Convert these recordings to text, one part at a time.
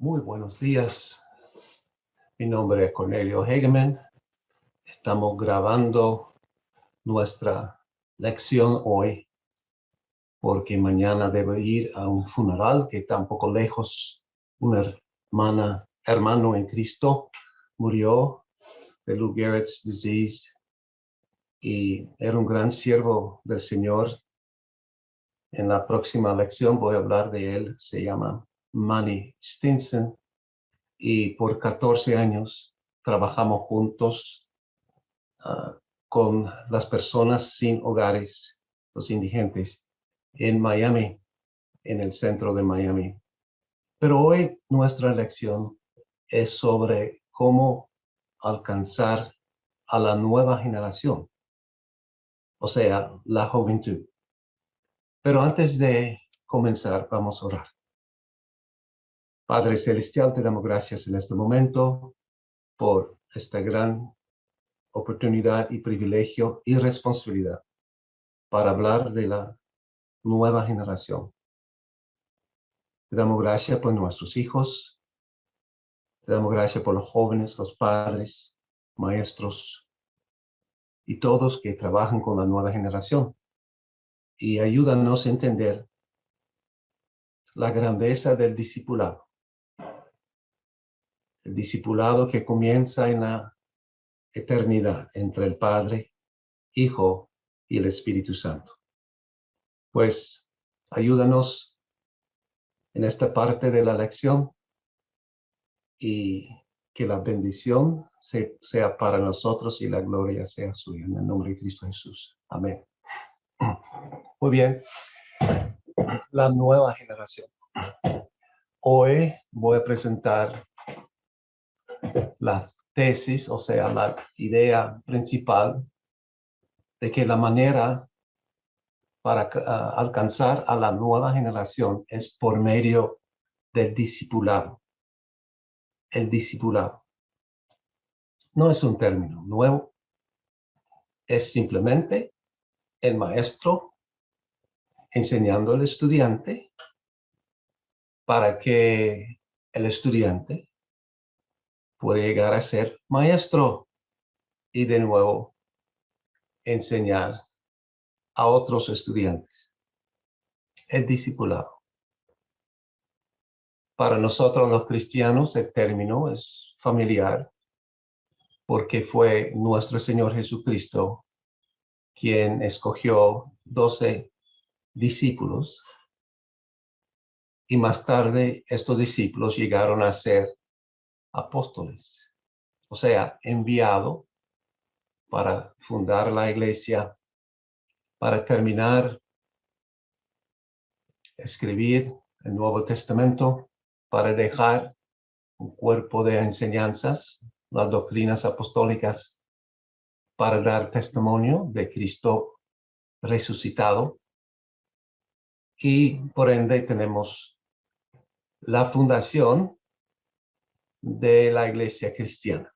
Muy buenos días. Mi nombre es Cornelio Hageman. Estamos grabando nuestra lección hoy porque mañana debo ir a un funeral que está un poco lejos. Una hermano en Cristo murió de Lou Gehrig's disease y era un gran siervo del Señor. En la próxima lección voy a hablar de él. Se llama Manny Stinson. Y por 14 años trabajamos juntos con las personas sin hogares, los indigentes, en Miami, en el centro de Miami. Pero hoy nuestra lección es sobre cómo alcanzar a la nueva generación, o sea, la juventud. Pero antes de comenzar, vamos a orar. Padre Celestial, te damos gracias en este momento por esta gran oportunidad y privilegio y responsabilidad para hablar de la nueva generación. Te damos gracias por nuestros hijos, te damos gracias por los jóvenes, los padres, maestros y todos que trabajan con la nueva generación. Y ayúdanos a entender la grandeza del discipulado. El discipulado que comienza en la eternidad entre el Padre, Hijo y el Espíritu Santo. Pues ayúdanos en esta parte de la lección y que la bendición sea para nosotros y la gloria sea suya. En el nombre de Cristo Jesús. Amén. Muy bien. La nueva generación. Hoy voy a presentar la tesis, o sea, la idea principal de que la manera para alcanzar a la nueva generación es por medio del discipulado. El discipulado no es un término nuevo, es simplemente el maestro enseñando al estudiante para que el estudiante pueda llegar a ser maestro y de nuevo enseñar a otros estudiantes. El discipulado. Para nosotros los cristianos el término es familiar porque fue nuestro Señor Jesucristo quien escogió 12 discípulos y más tarde estos discípulos llegaron a ser apóstoles, o sea, enviado para fundar la iglesia, para terminar, escribir el Nuevo Testamento, para dejar un cuerpo de enseñanzas, las doctrinas apostólicas, para dar testimonio de Cristo resucitado. Y por ende tenemos la fundación de la iglesia cristiana.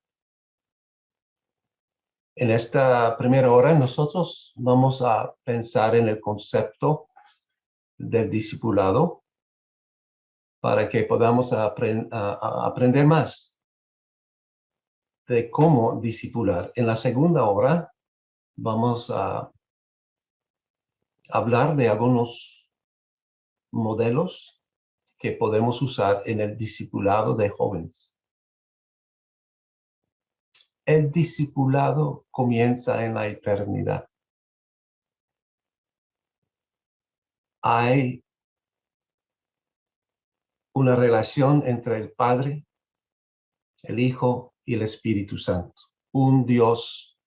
En esta primera hora nosotros vamos a pensar en el concepto del discipulado para que podamos aprender más de cómo discipular. En la segunda hora vamos a hablar de algunos modelos que podemos usar en el discipulado de jóvenes. El discipulado comienza en la eternidad. Hay una relación entre el Padre, el Hijo y el Espíritu Santo. Un Dios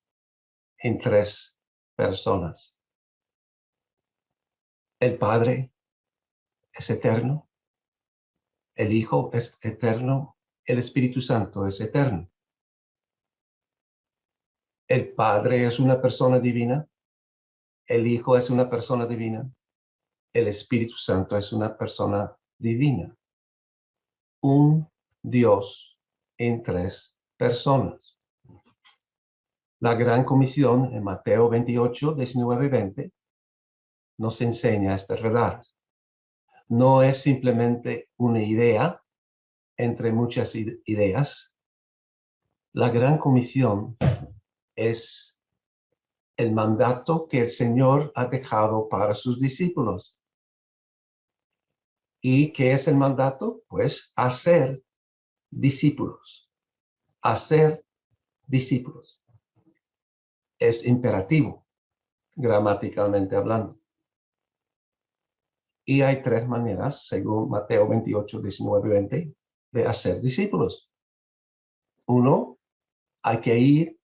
en tres personas. El Padre es eterno, el Hijo es eterno, el Espíritu Santo es eterno. El Padre es una persona divina, el Hijo es una persona divina, el Espíritu Santo es una persona divina. Un Dios en tres personas. La gran comisión en Mateo 28, 19 y 20 nos enseña esta verdad. No es simplemente una idea entre muchas ideas. La gran comisión es el mandato que el Señor ha dejado para sus discípulos. ¿Y qué es el mandato? Pues hacer discípulos. Hacer discípulos. Es imperativo, gramaticalmente hablando. Y hay tres maneras, según Mateo 28, 19 y 20, de hacer discípulos. Uno, hay que ir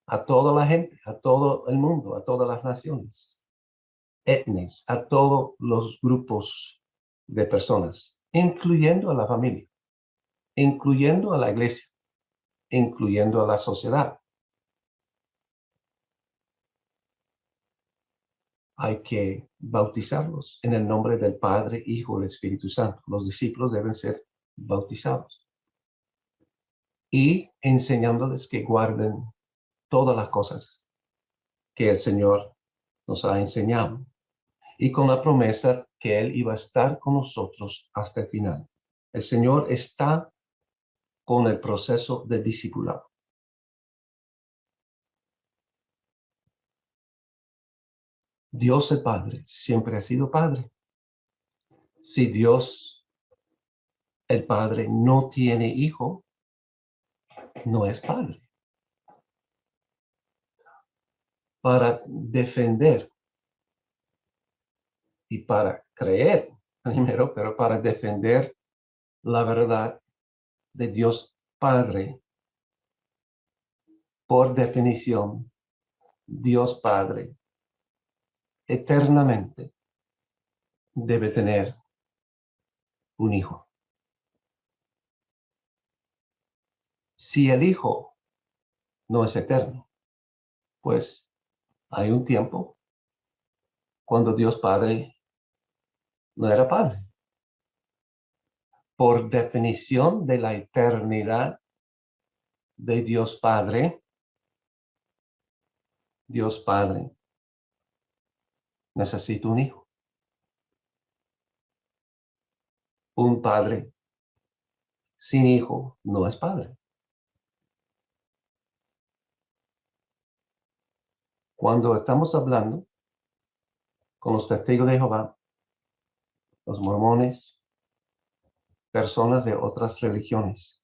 a toda la gente, a todo el mundo, a todas las naciones, etnias, a todos los grupos de personas, incluyendo a la familia, incluyendo a la iglesia, incluyendo a la sociedad. Hay que bautizarlos en el nombre del Padre, Hijo y Espíritu Santo. Los discípulos deben ser bautizados y enseñándoles que guarden todas las cosas que el Señor nos ha enseñado y con la promesa que Él iba a estar con nosotros hasta el final. El Señor está con el proceso de discipulado. Dios el Padre siempre ha sido Padre. Si Dios el Padre no tiene hijo, no es Padre. Para defender y para creer primero, pero para defender la verdad de Dios Padre, por definición, Dios Padre eternamente debe tener un hijo. Si el hijo no es eterno, pues hay un tiempo cuando Dios Padre no era Padre. Por definición de la eternidad de Dios Padre, Dios Padre necesita un hijo. Un padre sin hijo no es padre. Cuando estamos hablando con los testigos de Jehová, los mormones, personas de otras religiones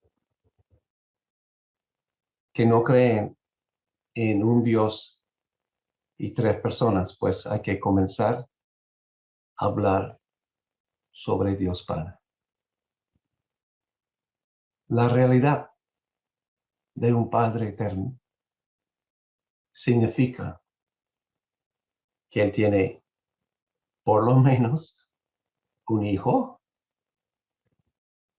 que no creen en un Dios y tres personas, pues hay que comenzar a hablar sobre Dios Padre. La realidad de un Padre eterno significa que Él tiene por lo menos un hijo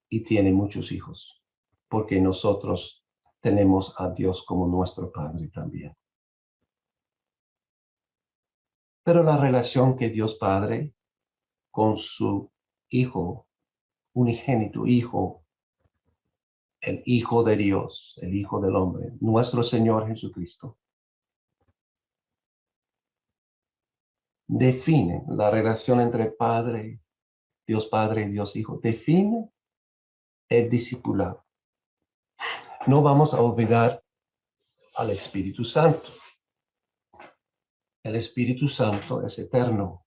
y tiene muchos hijos, porque nosotros tenemos a Dios como nuestro Padre también. Pero la relación que Dios Padre con su Hijo, unigénito Hijo, el Hijo de Dios, el Hijo del hombre, nuestro Señor Jesucristo, define la relación entre Padre y Dios Hijo. Define el discipulado. No vamos a olvidar al Espíritu Santo. El Espíritu Santo es eterno.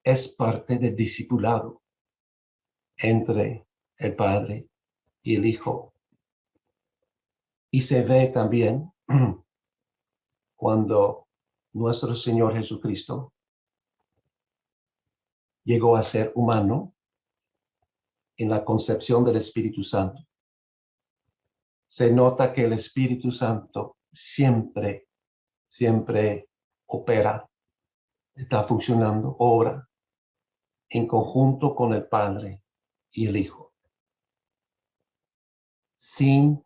Es parte del discipulado entre el Padre y el Hijo. Y se ve también cuando nuestro Señor Jesucristo llegó a ser humano en la concepción del Espíritu Santo. Se nota que el Espíritu Santo siempre opera, está funcionando, obra en conjunto con el Padre y el Hijo. Sin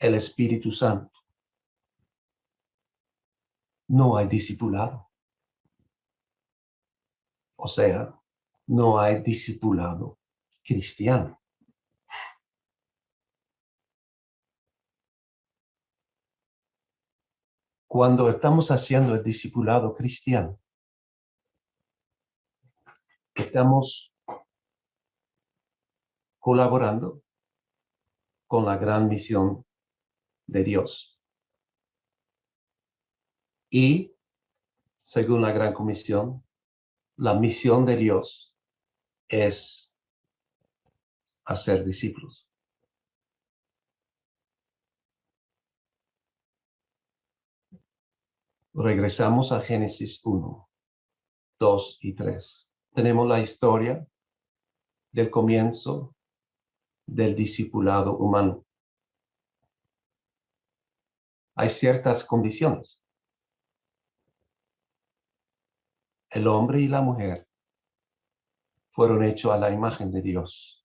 el Espíritu Santo no hay discipulado. O sea, no hay discipulado cristiano. Cuando estamos haciendo el discipulado cristiano, estamos colaborando con la gran misión de Dios. Y, según la gran comisión, la misión de Dios es hacer discípulos. Regresamos a Génesis 1, 2 y 3. Tenemos la historia del comienzo del discipulado humano. Hay ciertas condiciones. El hombre y la mujer fueron hechos a la imagen de Dios.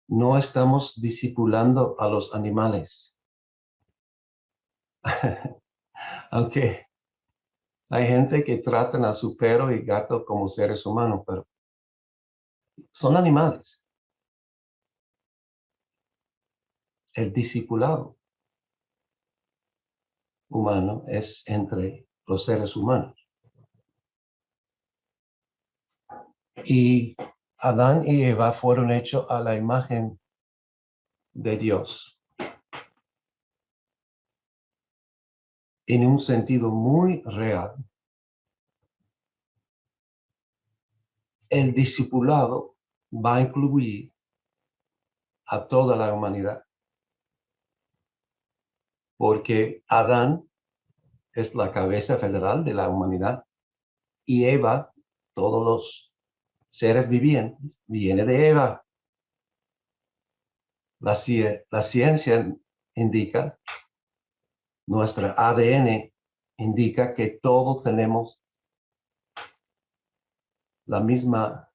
No estamos discipulando a los animales. Aunque hay gente que tratan a su perro y gato como seres humanos, pero son animales. El discipulado humano es entre los seres humanos. Y Adán y Eva fueron hechos a la imagen de Dios. En un sentido muy real, el discipulado va a incluir a toda la humanidad. Porque Adán es la cabeza federal de la humanidad y Eva, todos los seres vivientes, viene de Eva. La ciencia indica, nuestra ADN indica que todos tenemos la misma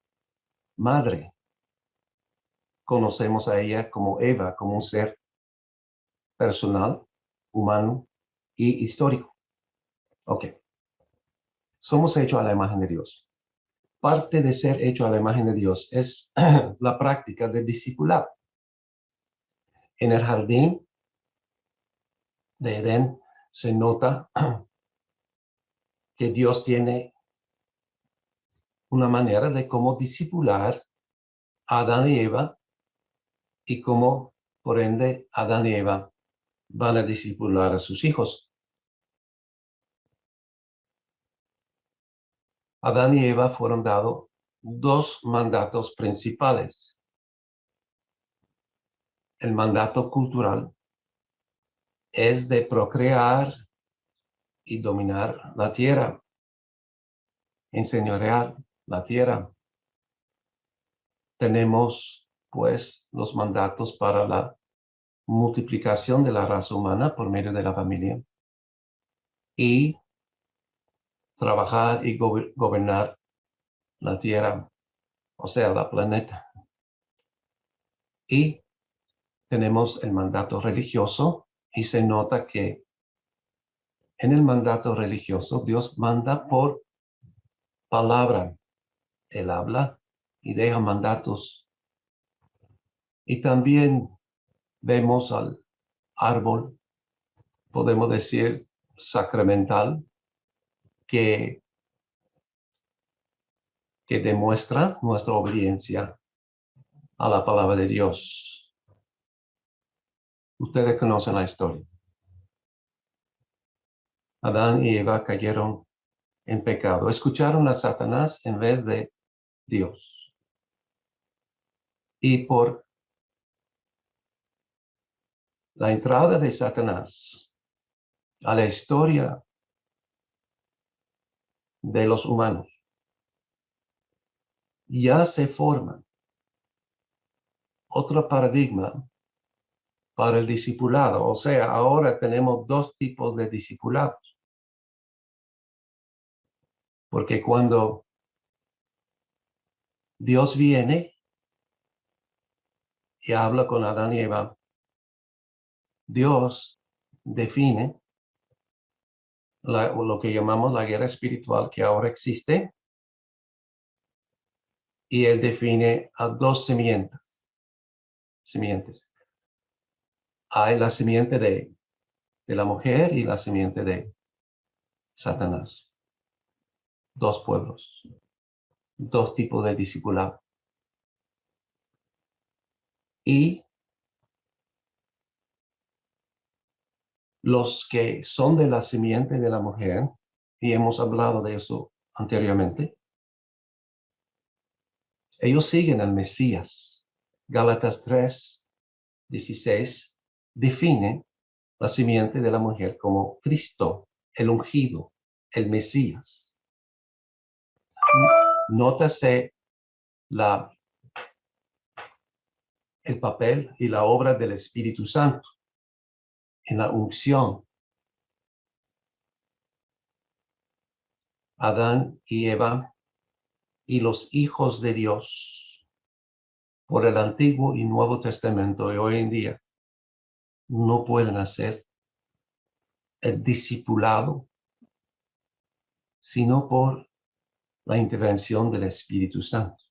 madre. Conocemos a ella como Eva, como un ser personal, humano y histórico. Ok. Somos hechos a la imagen de Dios. Parte de ser hecho a la imagen de Dios es la práctica del discipulado. En el jardín de Edén se nota que Dios tiene una manera de cómo discipular a Adán y Eva y cómo, por ende, Adán y Eva van a discipular a sus hijos. Adán y Eva fueron dados dos mandatos principales. El mandato cultural es de procrear y dominar la tierra, enseñorear la tierra. Tenemos, pues, los mandatos para la multiplicación de la raza humana por medio de la familia y trabajar y gobernar la tierra, o sea, la planeta. Y tenemos el mandato religioso y se nota que en el mandato religioso Dios manda por palabra. Él habla y deja mandatos. Y también vemos al árbol, podemos decir, sacramental que demuestra nuestra obediencia a la palabra de Dios. Ustedes conocen la historia. Adán y Eva cayeron en pecado. Escucharon a Satanás en vez de Dios. Y por la entrada de Satanás a la historia de los humanos, ya se forma otro paradigma para el discipulado. O sea, ahora tenemos dos tipos de discipulados. Porque cuando Dios viene y habla con Adán y Eva, Dios define lo que llamamos la guerra espiritual que ahora existe, y Él define a dos simientes. Hay la simiente de la mujer y la simiente de Satanás. Dos pueblos, dos tipos de discipulado. Y los que son de la simiente de la mujer, y hemos hablado de eso anteriormente, ellos siguen al Mesías. Gálatas 3:16 define la simiente de la mujer como Cristo, el ungido, el Mesías. Nótase el papel y la obra del Espíritu Santo en la unción. Adán y Eva y los hijos de Dios por el Antiguo y Nuevo Testamento y hoy en día no pueden hacer el discipulado sino por la intervención del Espíritu Santo.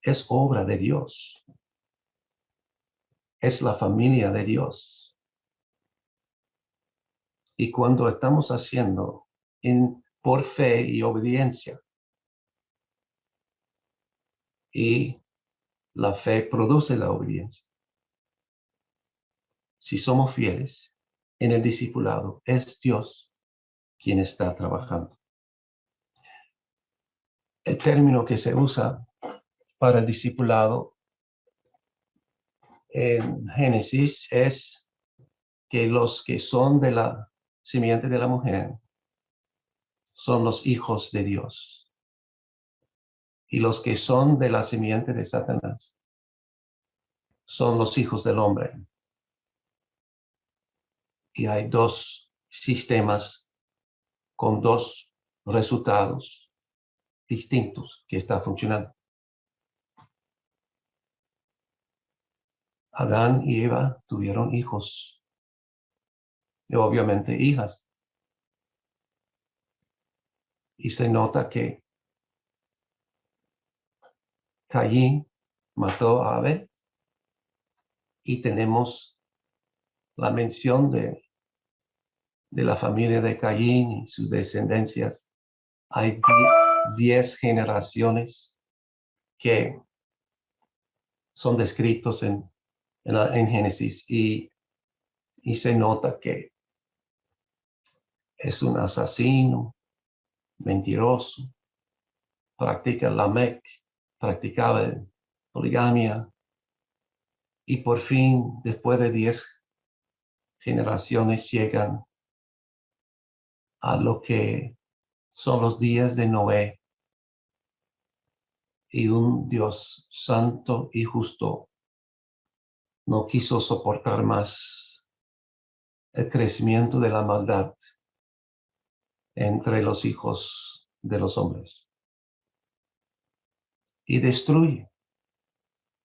Es obra de Dios. Es la familia de Dios. Y cuando estamos haciendo por fe y obediencia, y la fe produce la obediencia. Si somos fieles en el discipulado, es Dios quien está trabajando. El término que se usa para el discipulado en Génesis es que los que son de la simiente de la mujer son los hijos de Dios. Y los que son de la simiente de Satanás son los hijos del hombre. Y hay dos sistemas con dos resultados distintos que están funcionando. Adán y Eva tuvieron hijos y obviamente hijas. Y se nota que Caín mató a Abel y tenemos la mención de la familia de Caín y sus descendencias. Hay 10 generaciones que son descritos en Génesis y se nota que es un asesino, mentiroso, practica Lamec, practicaba poligamia y por fin, después de 10 generaciones, llegan a lo que son los días de Noé, y un Dios santo y justo no quiso soportar más el crecimiento de la maldad entre los hijos de los hombres y destruye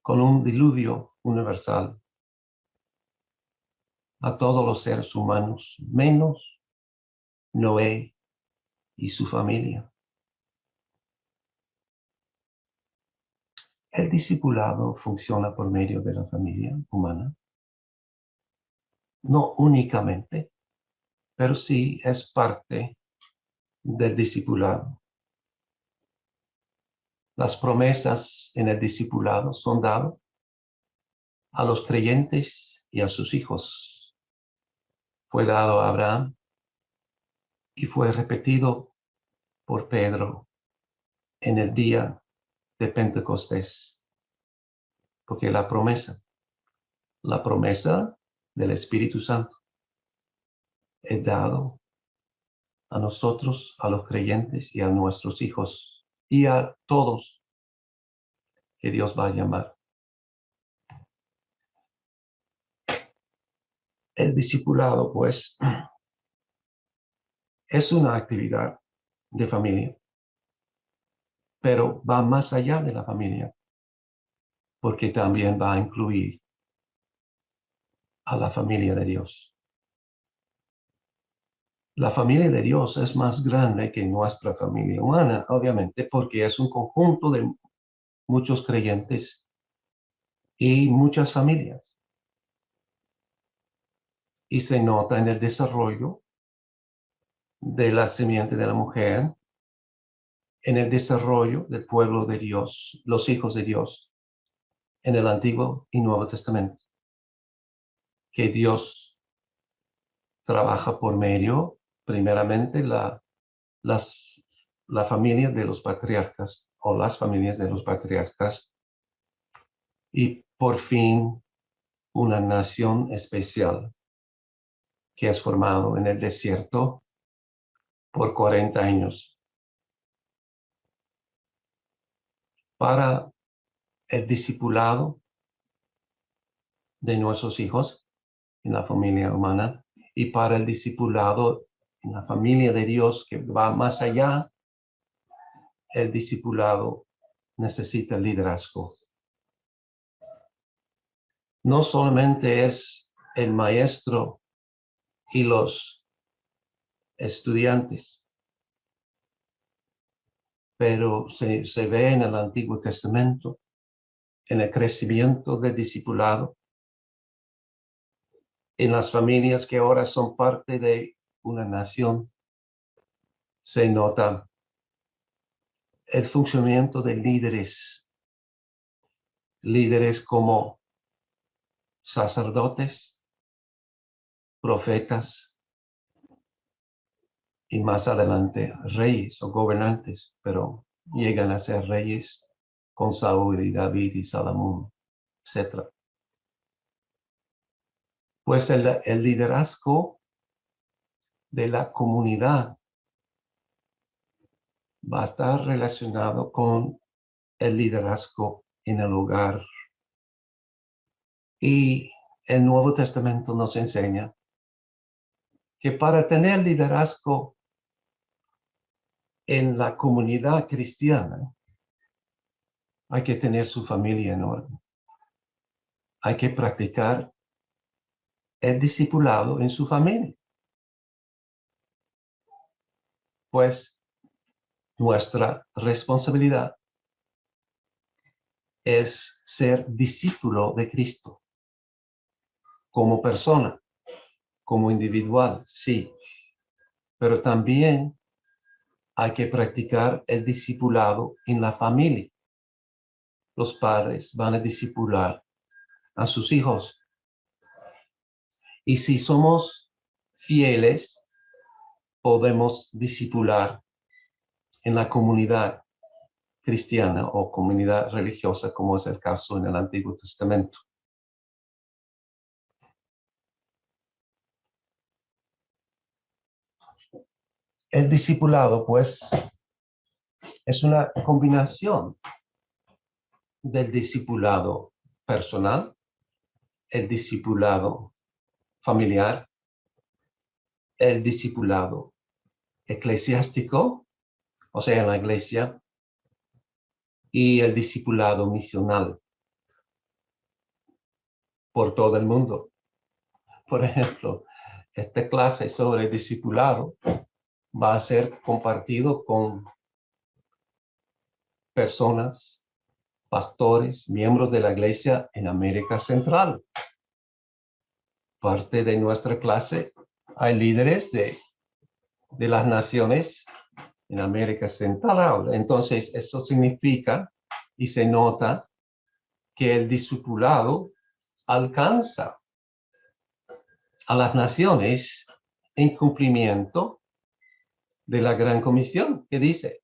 con un diluvio universal a todos los seres humanos, menos Noé y su familia. El discipulado funciona por medio de la familia humana, no únicamente, pero sí es parte del discipulado. Las promesas en el discipulado son dadas a los creyentes y a sus hijos. Fue dado a Abraham y fue repetido por Pedro en el día de Pentecostés. Porque la promesa del Espíritu Santo es dado a nosotros, a los creyentes y a nuestros hijos y a todos que Dios va a llamar. El discipulado, pues, es una actividad de familia, pero va más allá de la familia, porque también va a incluir a la familia de Dios. La familia de Dios es más grande que nuestra familia humana, obviamente, porque es un conjunto de muchos creyentes y muchas familias. Y se nota en el desarrollo de la simiente de la mujer, en el desarrollo del pueblo de Dios, los hijos de Dios, en el Antiguo y Nuevo Testamento, que Dios trabaja por medio, primeramente, la familia de los patriarcas o las familias de los patriarcas, y por fin una nación especial que es formado en el desierto por 40 años. Para el discipulado de nuestros hijos en la familia humana y para el discipulado en la familia de Dios que va más allá, el discipulado necesita liderazgo. No solamente es el maestro y los estudiantes, pero se ve en el Antiguo Testamento, en el crecimiento del discipulado, en las familias que ahora son parte de una nación, se nota el funcionamiento de líderes como sacerdotes, profetas y más adelante reyes o gobernantes, pero llegan a ser reyes con Saúl y David y Salomón, etc. Pues el liderazgo de la comunidad va a estar relacionado con el liderazgo en el hogar. Y el Nuevo Testamento nos enseña que para tener liderazgo en la comunidad cristiana, hay que tener su familia en orden. Hay que practicar el discipulado en su familia. Pues nuestra responsabilidad es ser discípulo de Cristo como persona, como individual, sí, pero también hay que practicar el discipulado en la familia. Los padres van a discipular a sus hijos. Y si somos fieles, podemos discipular en la comunidad cristiana o comunidad religiosa, como es el caso en el Antiguo Testamento. El discipulado, pues, es una combinación del discipulado personal, el discipulado familiar, el discipulado eclesiástico, o sea, en la iglesia, y el discipulado misional por todo el mundo. Por ejemplo, esta clase sobre discipulado va a ser compartido con personas, pastores, miembros de la iglesia en América Central. Parte de nuestra clase Hay líderes de las naciones en América Central. Entonces, eso significa y se nota que el discipulado alcanza a las naciones en cumplimiento de la gran comisión que dice,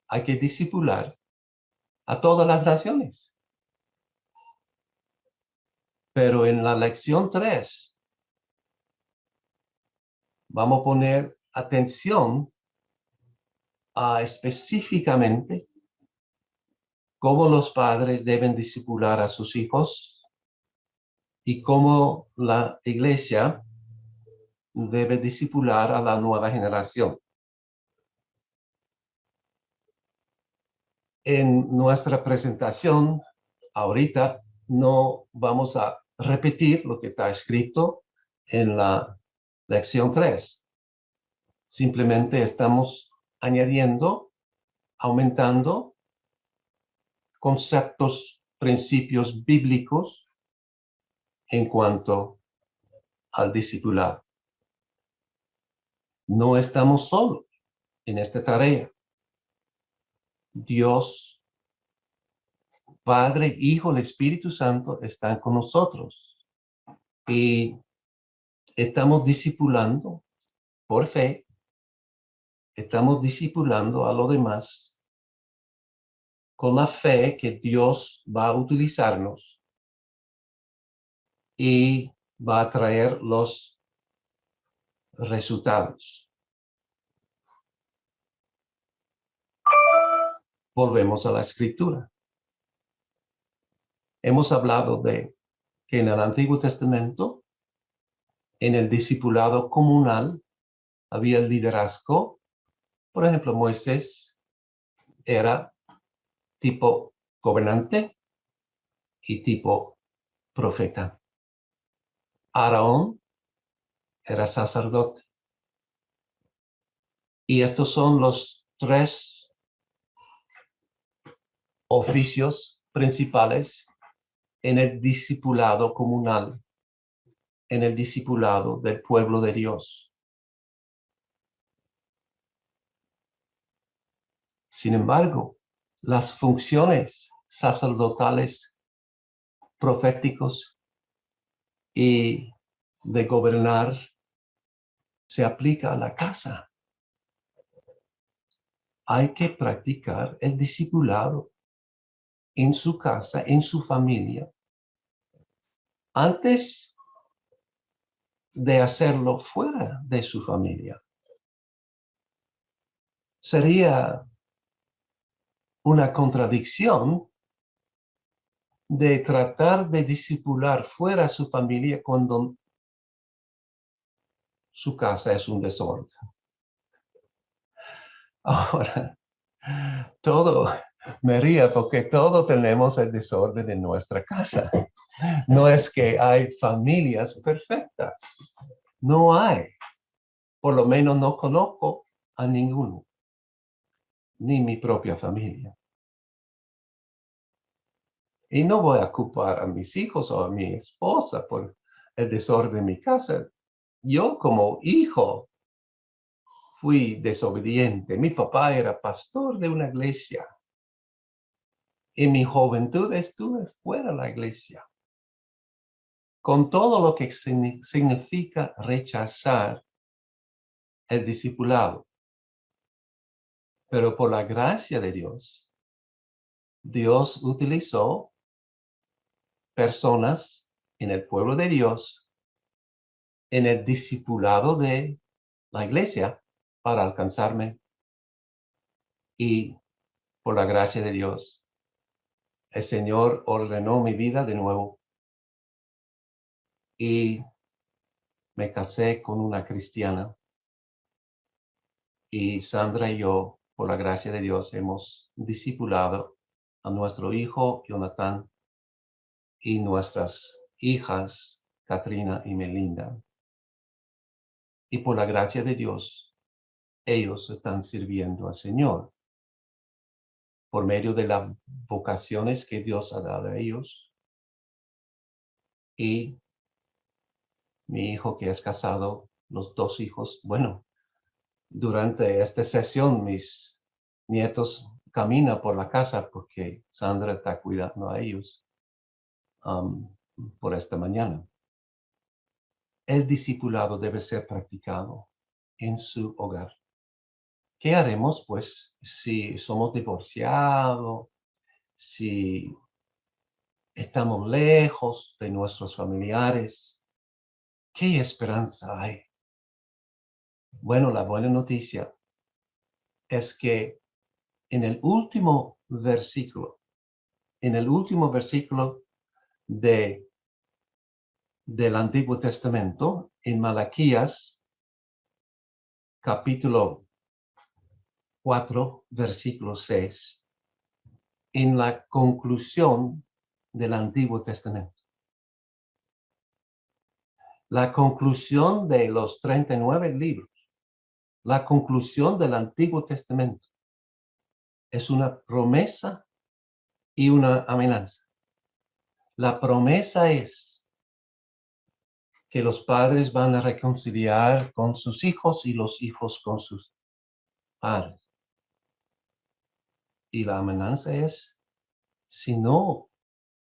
hay que discipular a todas las naciones. Pero en la lección 3 vamos a poner atención a específicamente cómo los padres deben discipular a sus hijos y cómo la iglesia debe discipular a la nueva generación. En nuestra presentación, ahorita no vamos a repetir lo que está escrito en la lección 3. Simplemente estamos añadiendo, aumentando conceptos, principios bíblicos en cuanto al discipulado. No estamos solos en esta tarea. Dios, Padre, Hijo, el Espíritu Santo están con nosotros y estamos discipulando por fe, estamos discipulando a los demás con la fe que Dios va a utilizarnos y va a traer los resultados. Volvemos a la escritura. Hemos hablado de que en el Antiguo Testamento, en el discipulado comunal, había el liderazgo. Por ejemplo, Moisés era tipo gobernante y tipo profeta. Aarón era sacerdote. Y estos son los 3 oficios principales en el discipulado comunal, en el discipulado del pueblo de Dios. Sin embargo, las funciones sacerdotales, proféticos y de gobernar se aplica a la casa. Hay que practicar el discipulado en su casa, en su familia, antes de hacerlo fuera de su familia. Sería una contradicción de tratar de discipular fuera de su familia cuando su casa es un desorden. Ahora, me río porque todos tenemos el desorden en nuestra casa. No es que hay familias perfectas. No hay. Por lo menos no conozco a ninguno, ni mi propia familia. Y no voy a culpar a mis hijos o a mi esposa por el desorden de mi casa. Yo como hijo fui desobediente. Mi papá era pastor de una iglesia. En mi juventud estuve fuera de la iglesia. Con todo lo que significa rechazar el discipulado. Pero por la gracia de Dios, Dios utilizó personas en el pueblo de Dios, en el discipulado de la iglesia, para alcanzarme. Y por la gracia de Dios, el Señor ordenó mi vida de nuevo. Y me casé con una cristiana. Y Sandra y yo, por la gracia de Dios, hemos discipulado a nuestro hijo Jonathan y nuestras hijas Katrina y Melinda. Y por la gracia de Dios, ellos están sirviendo al Señor por medio de las vocaciones que Dios ha dado a ellos. Y mi hijo que es casado los dos hijos. Bueno, durante esta sesión mis nietos caminan por la casa porque Sandra está cuidando a ellos por esta mañana. El discipulado debe ser practicado en su hogar. ¿Qué haremos, pues, si somos divorciados, si estamos lejos de nuestros familiares? ¿Qué esperanza hay? Bueno, la buena noticia es que en el último versículo de, del Antiguo Testamento, en Malaquías, capítulo 4, versículo 6, en la conclusión del Antiguo Testamento. La conclusión de los 39 libros, la conclusión del Antiguo Testamento, es una promesa y una amenaza. La promesa es que los padres van a reconciliar con sus hijos y los hijos con sus padres. Y la amenaza es, si no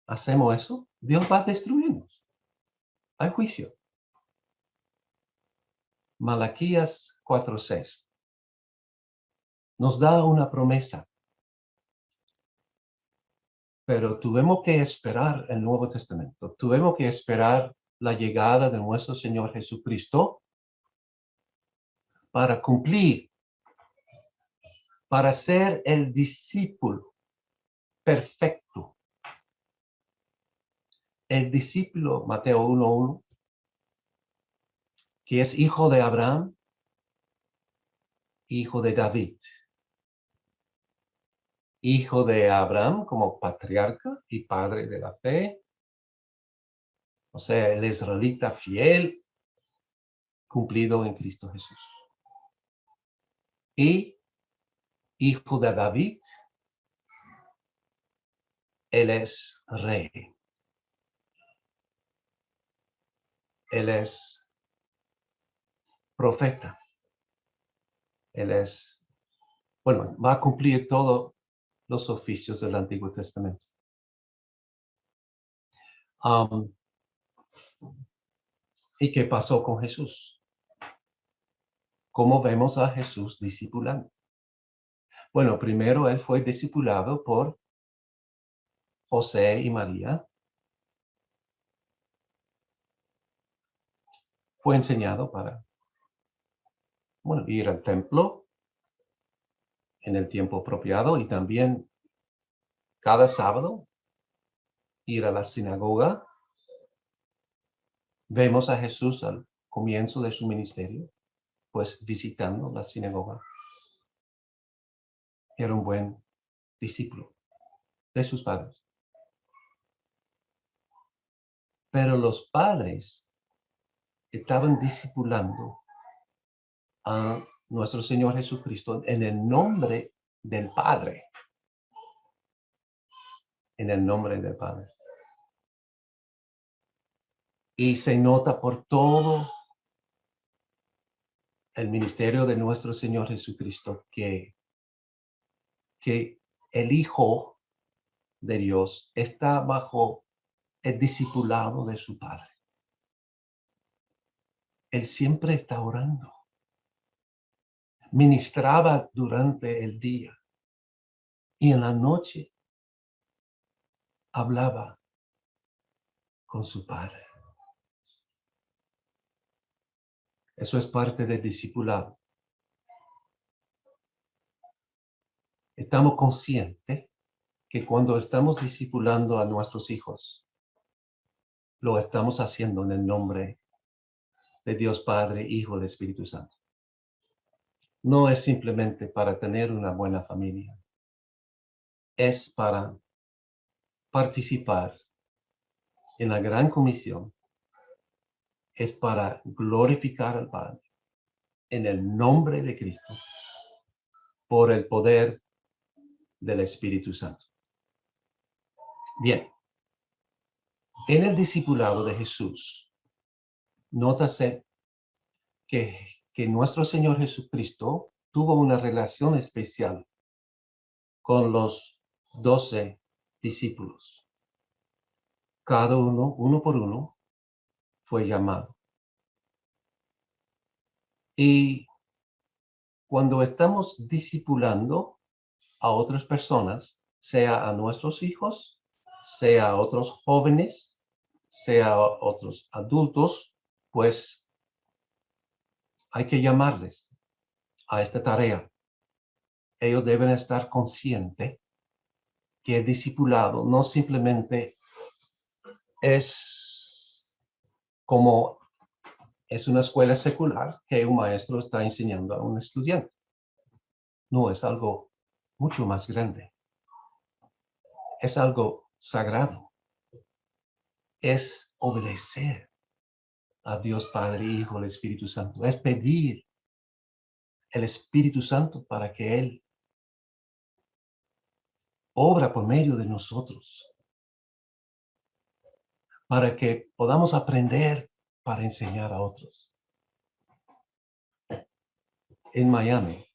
hacemos eso, Dios va a destruirnos. Hay juicio. Malaquías 4:6 nos da una promesa, pero tuvimos que esperar el Nuevo Testamento. Tuvimos que esperar la llegada de nuestro Señor Jesucristo para cumplir, para ser el discípulo perfecto. El discípulo, Mateo 1:1, que es hijo de Abraham, hijo de David. Hijo de Abraham como patriarca y padre de la fe. O sea, el israelita fiel, cumplido en Cristo Jesús. Y hijo de David, él es rey. Él es profeta. Él es, bueno, va a cumplir todos los oficios del Antiguo Testamento. ¿Y qué pasó con Jesús? ¿Cómo vemos a Jesús discipulando? Bueno, primero él fue discipulado por José y María. Fue enseñado para, ir al templo en el tiempo apropiado y también cada sábado ir a la sinagoga. Vemos a Jesús al comienzo de su ministerio, pues visitando la sinagoga. Era un buen discípulo de sus padres. Pero los padres estaban discipulando a nuestro Señor Jesucristo en el nombre del Padre. En el nombre del Padre. Y se nota por todo el ministerio de nuestro Señor Jesucristo que el Hijo de Dios está bajo el discipulado de su Padre. Él siempre está orando. Ministraba durante el día y en la noche hablaba con su Padre. Eso es parte del discipulado. Estamos conscientes que cuando estamos discipulando a nuestros hijos, lo estamos haciendo en el nombre de Dios Padre, Hijo y Espíritu Santo. No es simplemente para tener una buena familia. Es para participar en la gran comisión. Es para glorificar al Padre en el nombre de Cristo por el poder del Espíritu Santo. Bien, en el discipulado de Jesús, nótase que nuestro Señor Jesucristo tuvo una relación especial con los 12 discípulos. Cada uno por uno, fue llamado. Y cuando estamos discipulando a otras personas, sea a nuestros hijos, sea a otros jóvenes, sea a otros adultos, pues hay que llamarles a esta tarea. Ellos deben estar conscientes que el discipulado no simplemente es como es una escuela secular que un maestro está enseñando a un estudiante. No, es algo mucho más grande. Es algo sagrado. Es obedecer a Dios Padre, Hijo, el Espíritu Santo. Es pedir el Espíritu Santo para que Él obra por medio de nosotros, para que podamos aprender para enseñar a otros. En Miami,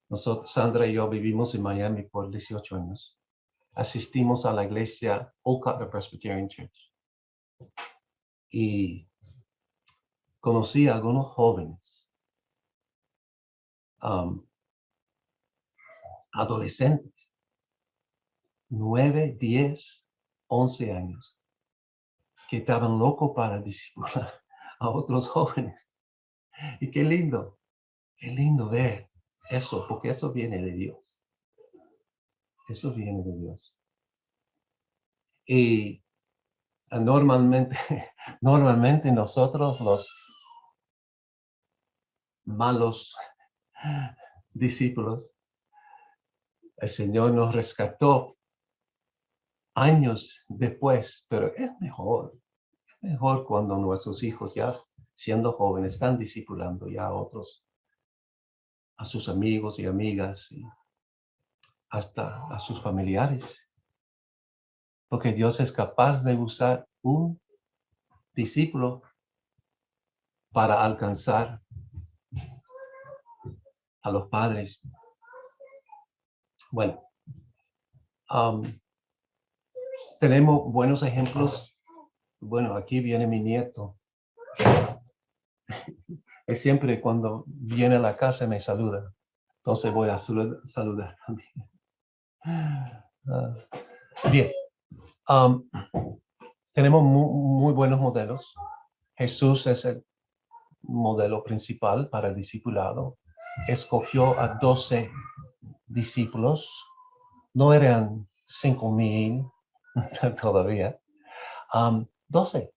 nosotros, Sandra y yo vivimos en Miami por 18 años. Asistimos a la iglesia Old Cutler Presbyterian Church. Y conocí a algunos jóvenes, adolescentes, 9, 10, 11 años, que estaban locos para discipular a otros jóvenes. Y qué lindo ver eso, porque eso viene de Dios. Eso viene de Dios. Y normalmente, normalmente nosotros los malos discípulos, el Señor nos rescató años después, pero es mejor cuando nuestros hijos ya siendo jóvenes están discipulando ya a otros, a sus amigos y amigas, y hasta a sus familiares. Porque Dios es capaz de usar un discípulo para alcanzar a los padres. Bueno, tenemos buenos ejemplos. Bueno, aquí viene mi nieto. Él siempre cuando viene a la casa me saluda. Entonces voy a saludar también. Bien. Tenemos muy buenos modelos. Jesús es el modelo principal para el discipulado. Escogió a 12 discípulos. No eran 5,000 todavía. 12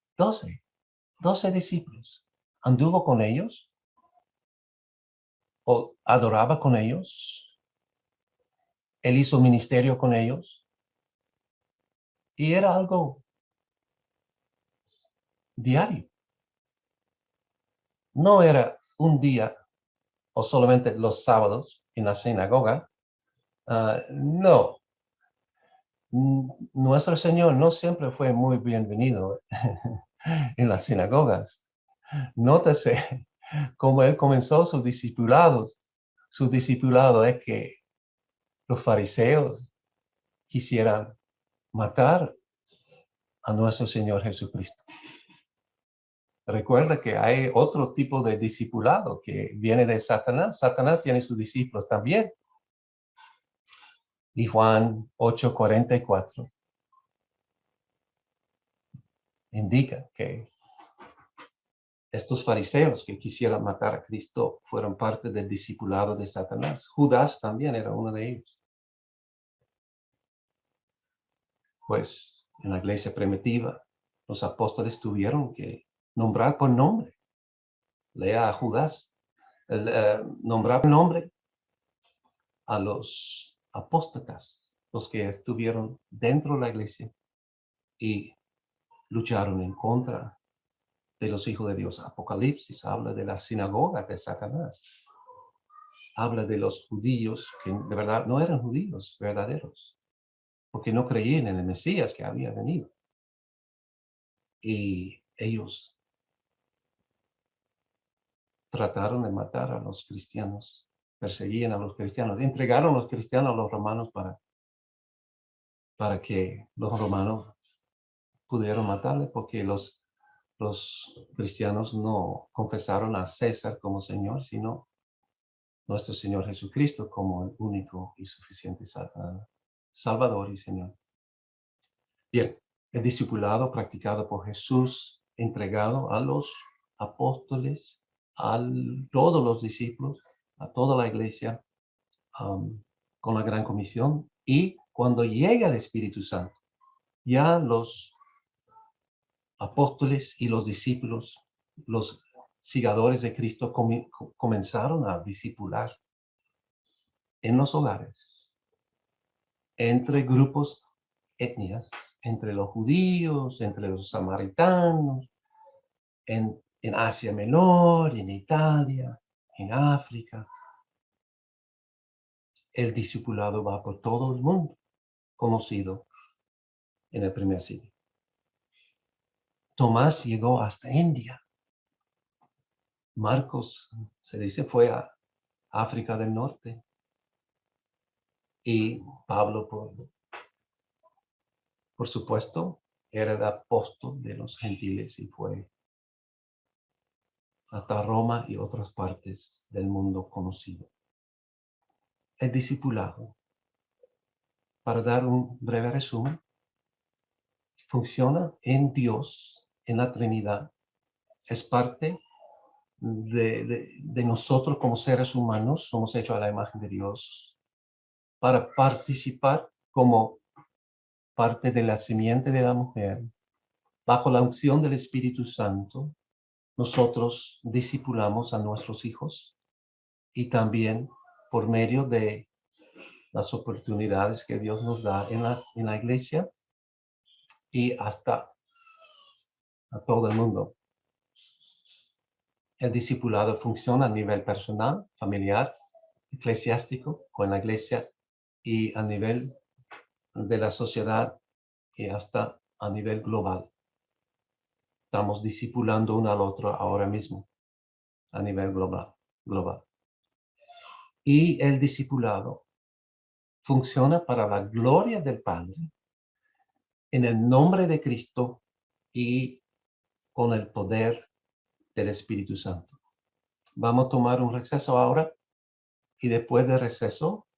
discípulos. Anduvo con ellos o adoraba con ellos. Él hizo ministerio con ellos. Y era algo diario. No era un día o solamente los sábados en la sinagoga. No, nuestro Señor no siempre fue muy bienvenido en las sinagogas. Nótese cómo Él comenzó sus discipulados. Su discipulado es que los fariseos quisieran matar a nuestro Señor Jesucristo. Recuerda que hay otro tipo de discipulado que viene de Satanás. Satanás tiene sus discípulos también. Y Juan 8:44 indica que estos fariseos que quisieran matar a Cristo fueron parte del discipulado de Satanás. Judas también era uno de ellos. Pues en la iglesia primitiva, los apóstoles tuvieron que nombrar por nombre. Lea a Judas, nombrar por nombre a los apóstatas, los que estuvieron dentro de la iglesia y lucharon en contra de los hijos de Dios. Apocalipsis habla de la sinagoga de Satanás. Habla de los judíos que de verdad no eran judíos verdaderos, porque no creían en el Mesías que había venido. Y ellos trataron de matar a los cristianos, perseguían a los cristianos, entregaron a los cristianos a los romanos para que los romanos pudieron matarle, porque los cristianos no confesaron a César como Señor, sino nuestro Señor Jesucristo como el único y suficiente Salvador y Señor. Bien, el discipulado practicado por Jesús, entregado a los apóstoles, a todos los discípulos, a toda la iglesia, con la gran comisión. Y cuando llega el Espíritu Santo, ya los apóstoles y los discípulos, los seguidores de Cristo, comenzaron a discipular en los hogares, entre grupos, etnias, entre los judíos, entre los samaritanos, en Asia Menor, en Italia, en África. El discipulado va por todo el mundo, conocido en el primer siglo. Tomás llegó hasta India. Marcos, se dice, fue a África del Norte. Y Pablo, por supuesto, era el apóstol de los gentiles y fue hasta Roma y otras partes del mundo conocido. El discipulado, para dar un breve resumen, funciona en Dios, en la Trinidad. Es parte de nosotros como seres humanos, somos hechos a la imagen de Dios, para participar como parte de la simiente de la mujer, bajo la unción del Espíritu Santo. Nosotros discipulamos a nuestros hijos y también por medio de las oportunidades que Dios nos da en la iglesia y hasta a todo el mundo. El discipulado funciona a nivel personal, familiar, eclesiástico o en la iglesia y a nivel de la sociedad y hasta a nivel global. Estamos discipulando uno al otro ahora mismo a nivel global. Y el discipulado funciona para la gloria del Padre, en el nombre de Cristo y con el poder del Espíritu Santo. Vamos a tomar un receso ahora y después del receso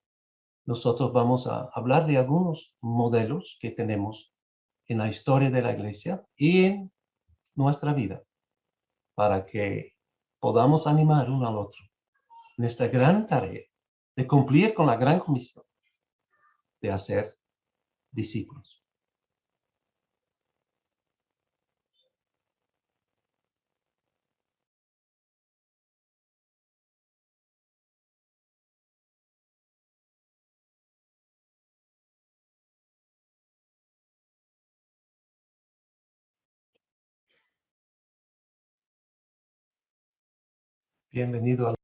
nosotros vamos a hablar de algunos modelos que tenemos en la historia de la iglesia y en nuestra vida para que podamos animar uno al otro en esta gran tarea de cumplir con la gran comisión de hacer discípulos. Bienvenido a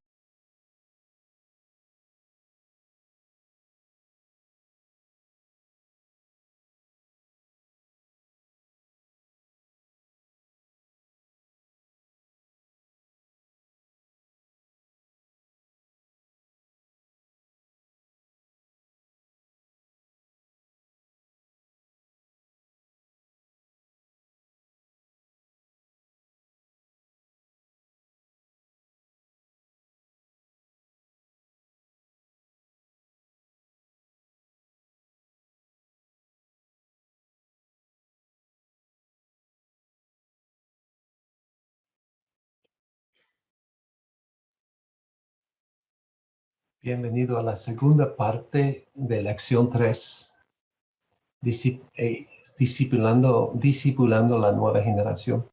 Bienvenido a la segunda parte de la lección 3, discipulando la nueva generación.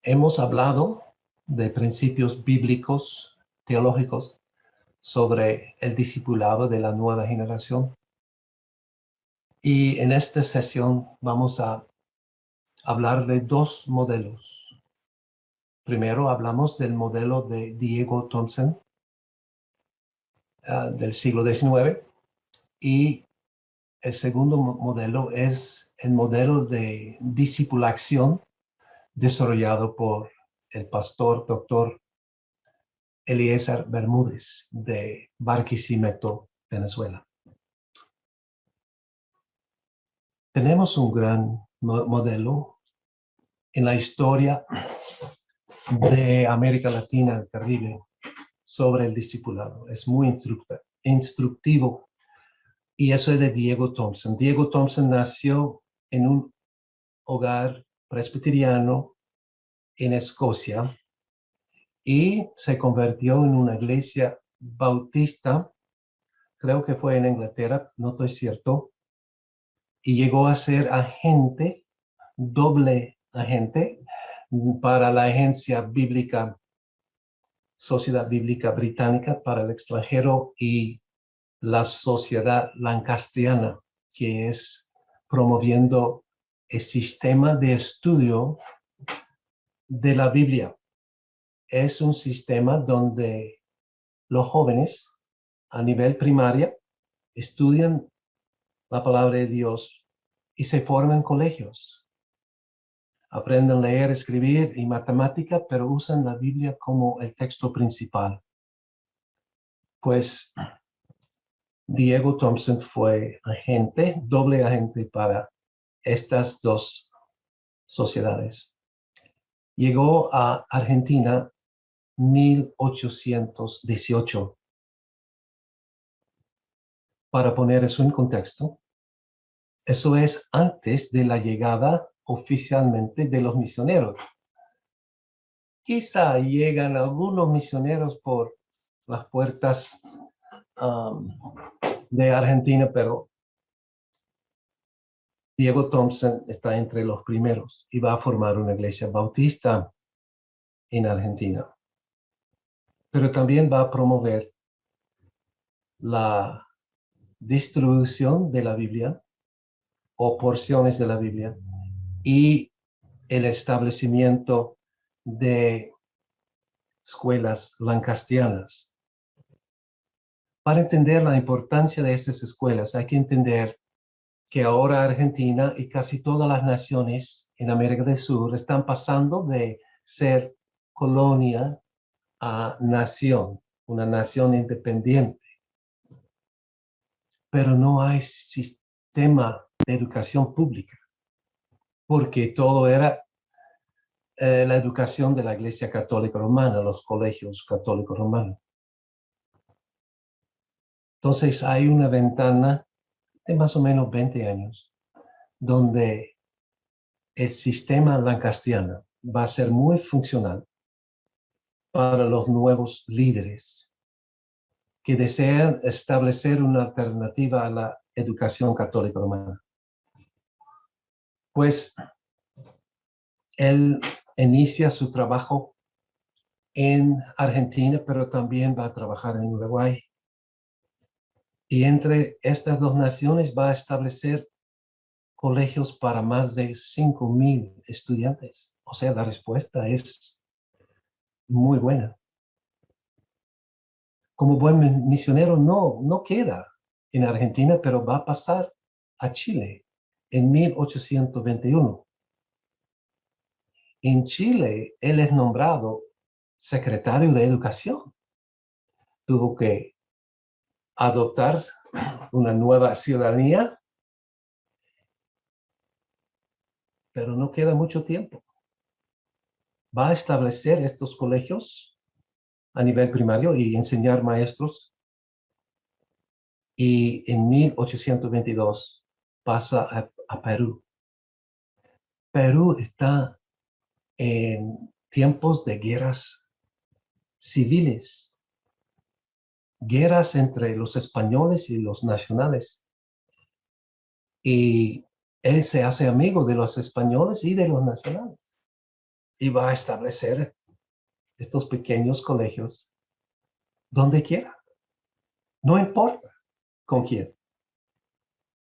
Hemos hablado de principios bíblicos, teológicos, sobre el discipulado de la nueva generación. Y en esta sesión vamos a hablar de dos modelos. Primero hablamos del modelo de Diego Thompson, del siglo XIX, y el segundo modelo es el modelo de discipulación desarrollado por el pastor Dr. Eliezer Bermúdez de Barquisimeto, Venezuela. Tenemos un gran modelo en la historia de América Latina y el Caribe sobre el discipulado. Es muy instructivo. Y eso es de Diego Thompson. Diego Thompson nació en un hogar presbiteriano en Escocia y se convirtió en una iglesia bautista, creo que fue en Inglaterra, no estoy cierto, y llegó a ser agente, doble agente, para la agencia bíblica, Sociedad Bíblica Británica para el extranjero y la Sociedad Lancasteriana, que es promoviendo el sistema de estudio de la Biblia. Es un sistema donde los jóvenes a nivel primaria estudian la palabra de Dios y se forman en colegios. Aprenden a leer, escribir y matemática, pero usan la Biblia como el texto principal. Pues Diego Thompson fue agente, doble agente para estas dos sociedades. Llegó a Argentina 1818. Para poner eso en contexto, eso es antes de la llegada oficialmente de los misioneros. Quizá llegan algunos misioneros por las puertas de Argentina, pero Diego Thompson está entre los primeros y va a formar una iglesia bautista en Argentina. Pero también va a promover la distribución de la Biblia o porciones de la Biblia y el establecimiento de escuelas lancastrianas. Para entender la importancia de estas escuelas, hay que entender que ahora Argentina y casi todas las naciones en América del Sur están pasando de ser colonia a nación, una nación independiente. Pero no hay sistema de educación pública, porque todo era la educación de la Iglesia Católica Romana, los colegios católicos romanos. Entonces hay una ventana de más o menos 20 años donde el sistema lancastriano va a ser muy funcional para los nuevos líderes que desean establecer una alternativa a la educación católica romana. Pues él inicia su trabajo en Argentina, pero también va a trabajar en Uruguay. Y entre estas dos naciones va a establecer colegios para más de 5,000 estudiantes. O sea, la respuesta es muy buena. Como buen misionero no queda en Argentina, pero va a pasar a Chile en 1821. En Chile, él es nombrado secretario de Educación. Tuvo que adoptar una nueva ciudadanía, pero no queda mucho tiempo. Va a establecer estos colegios a nivel primario y enseñar maestros. Y en 1822 pasa a Perú. Perú está en tiempos de guerras civiles, guerras entre los españoles y los nacionales. Y él se hace amigo de los españoles y de los nacionales. Y va a establecer estos pequeños colegios donde quiera. No importa con quién.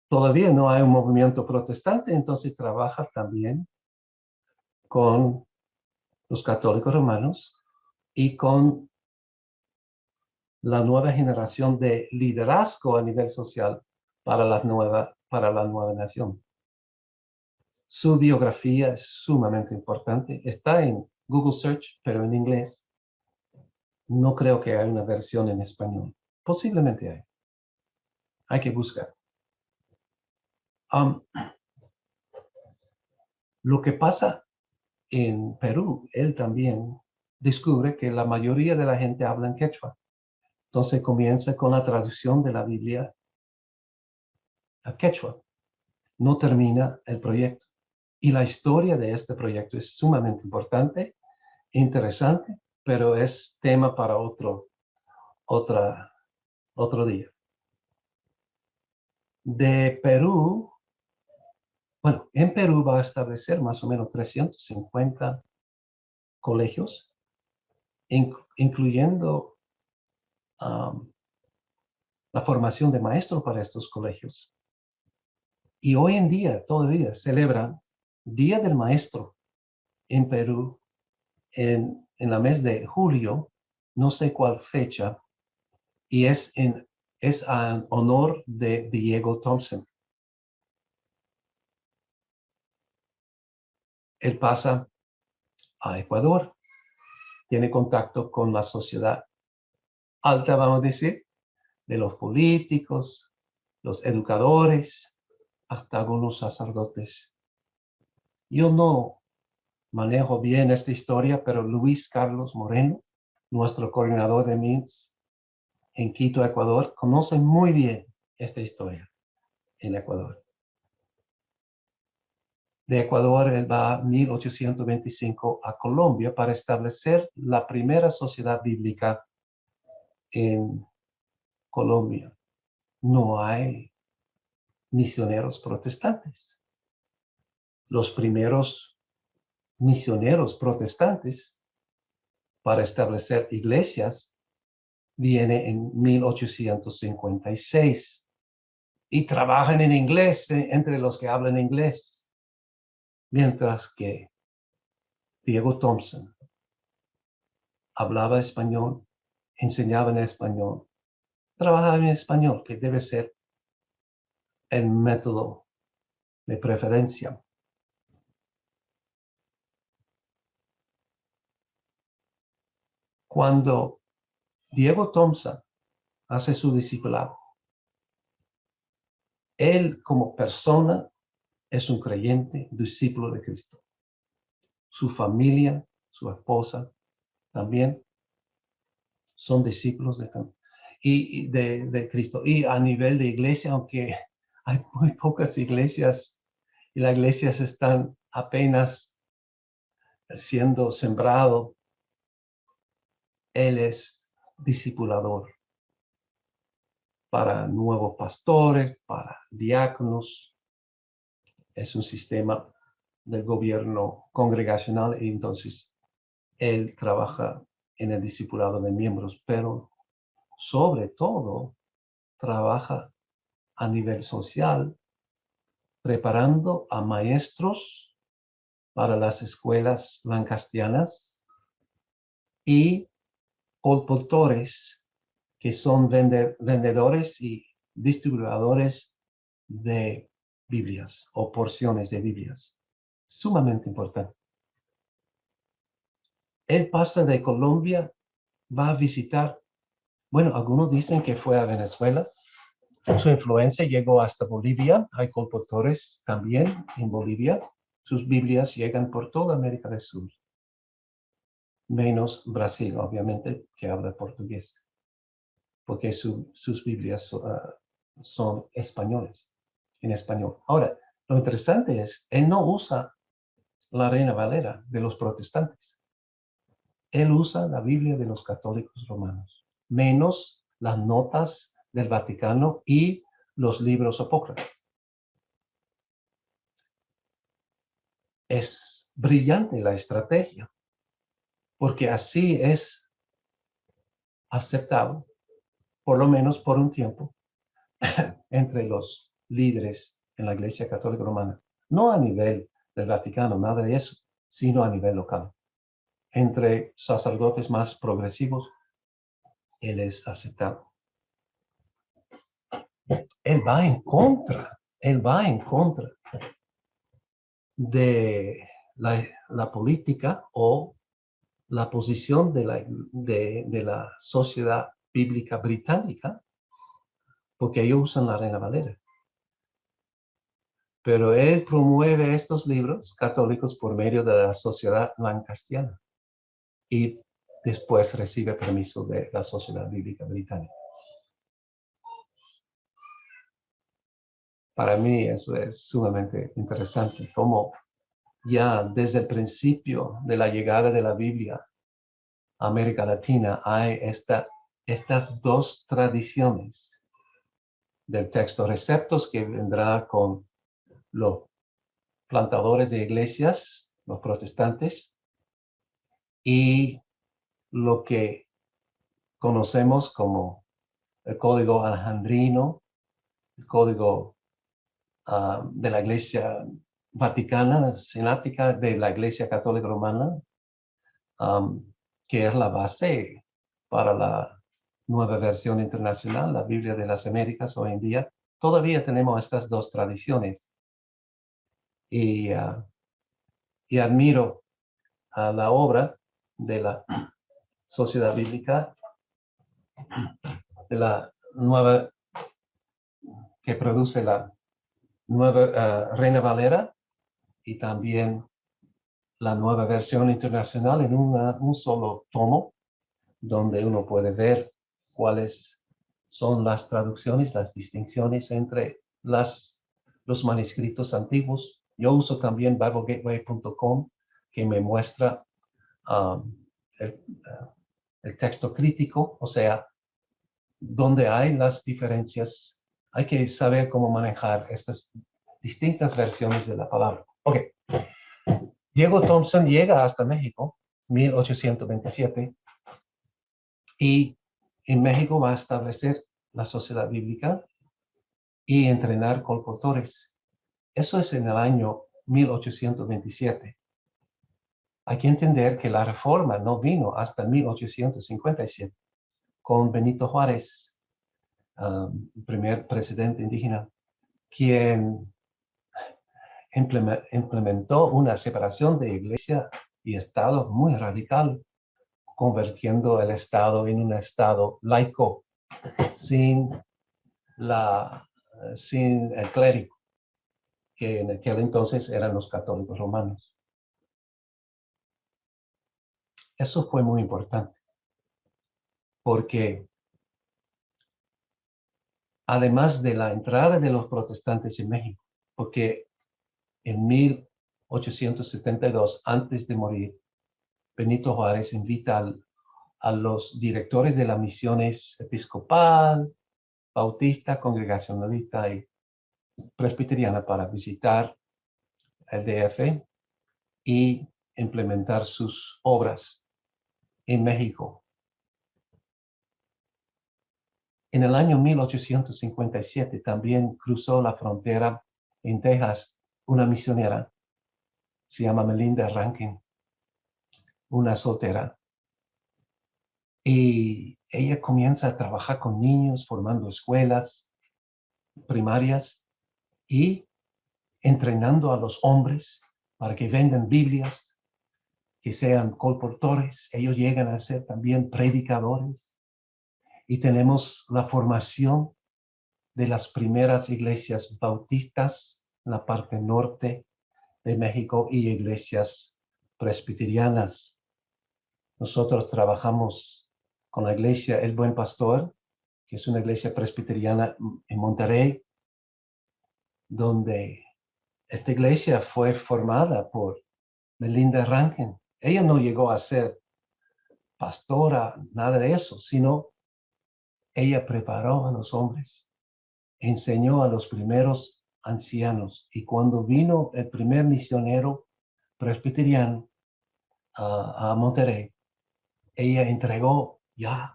Todavía no hay un movimiento protestante, entonces trabaja también con los católicos romanos y con la nueva generación de liderazgo a nivel social para la nueva nación. Su biografía es sumamente importante. Está en Google Search, pero en inglés. No creo que haya una versión en español. Posiblemente hay. Hay que buscar. Lo que pasa en Perú, él también descubre que la mayoría de la gente habla en quechua. Entonces comienza con la traducción de la Biblia a quechua. No termina el proyecto. Y la historia de este proyecto es sumamente importante, interesante, pero es tema para otro día. De Perú, bueno, en Perú va a establecer más o menos 350 colegios, incluyendo la formación de maestros para estos colegios. Y hoy en día todavía celebran Día del Maestro en Perú en la mes de julio, no sé cuál fecha, y es en honor de Diego Thompson. Él pasa a Ecuador, tiene contacto con la sociedad alta, vamos a decir, de los políticos, los educadores, hasta algunos sacerdotes. Yo no manejo bien esta historia, pero Luis Carlos Moreno, nuestro coordinador de MINS en Quito, Ecuador, conoce muy bien esta historia en Ecuador. De Ecuador, él va en 1825 a Colombia para establecer la primera sociedad bíblica en Colombia. No hay misioneros protestantes. Los primeros misioneros protestantes para establecer iglesias viene en 1856 y trabajan en inglés entre los que hablan inglés, mientras que Diego Thompson hablaba español, enseñaba en español, trabajaba en español, que debe ser el método de preferencia. Cuando Diego Thompson hace su discipulado, él como persona es un creyente, discípulo de Cristo. Su familia, su esposa, también son discípulos de Cristo. Y a nivel de iglesia, aunque hay muy pocas iglesias y las iglesias están apenas siendo sembrado, él es discipulador para nuevos pastores, para diáconos. Es un sistema del gobierno congregacional y entonces él trabaja en el discipulado de miembros, pero sobre todo trabaja a nivel social, preparando a maestros para las escuelas lancastianas y productores que son vendedores y distribuidores de Biblias o porciones de Biblias. Sumamente importante. Él pasa de Colombia, va a visitar, bueno, algunos dicen que fue a Venezuela. Su influencia llegó hasta Bolivia. Hay colportores también en Bolivia. Sus Biblias llegan por toda América del Sur, menos Brasil, obviamente, que habla portugués, porque sus Biblias son españoles, en español. Ahora, lo interesante es, él no usa la Reina Valera de los protestantes. Él usa la Biblia de los católicos romanos, menos las notas del Vaticano y los libros apócrifos. Es brillante la estrategia, porque así es aceptado, por lo menos por un tiempo, entre los líderes en la Iglesia Católica Romana. No a nivel del Vaticano, nada de eso, sino a nivel local. Entre sacerdotes más progresivos, él es aceptado. Él va en contra de la política o la posición de la Sociedad Bíblica Británica, porque ellos usan la Reina Valera. Pero él promueve estos libros católicos por medio de la Sociedad Lancasteriana y después recibe permiso de la Sociedad Bíblica Británica. Para mí eso es sumamente interesante, como ya desde el principio de la llegada de la Biblia a América Latina hay estas dos tradiciones del texto: receptos, que vendrá con los plantadores de iglesias, los protestantes, y lo que conocemos como el código alejandrino, el código de la Iglesia Vaticana, sináptica de la Iglesia Católica Romana, que es la base para la nueva versión internacional, la Biblia de las Américas hoy en día. Todavía tenemos estas dos tradiciones y admiro a la obra de la Sociedad Bíblica, de la nueva, que produce la nueva Reina Valera y también la nueva versión internacional en un solo tomo, donde uno puede ver cuáles son las traducciones, las distinciones entre los manuscritos antiguos. Yo uso también BibleGateway.com, que me muestra el texto crítico, o sea, donde hay las diferencias. Hay que saber cómo manejar estas distintas versiones de la palabra. Ok. Diego Thompson llega hasta México, 1827, y en México va a establecer la Sociedad Bíblica y entrenar colportores. Eso es en el año 1827. Hay que entender que la reforma no vino hasta 1857, con Benito Juárez, primer presidente indígena, quien implementó una separación de iglesia y Estado muy radical, convirtiendo el Estado en un Estado laico, sin el clérigo, que en aquel entonces eran los católicos romanos. Eso fue muy importante, porque además de la entrada de los protestantes en México, porque en 1872, antes de morir, Benito Juárez invita a los directores de las misiones episcopal, bautista, congregacionalista y presbiteriana para visitar el DF y implementar sus obras en México. En el año 1857 también cruzó la frontera en Texas una misionera, se llama Melinda Rankin, una soltera. Y ella comienza a trabajar con niños, formando escuelas primarias y entrenando a los hombres para que vendan Biblias, que sean colportores. Ellos llegan a ser también predicadores. Y tenemos la formación de las primeras iglesias bautistas en la parte norte de México y iglesias presbiterianas. Nosotros trabajamos con la iglesia El Buen Pastor, que es una iglesia presbiteriana en Monterrey, donde esta iglesia fue formada por Melinda Rankin. Ella no llegó a ser pastora, nada de eso, sino ella preparó a los hombres, enseñó a los primeros ancianos, y cuando vino el primer misionero presbiteriano a Monterrey, ella entregó ya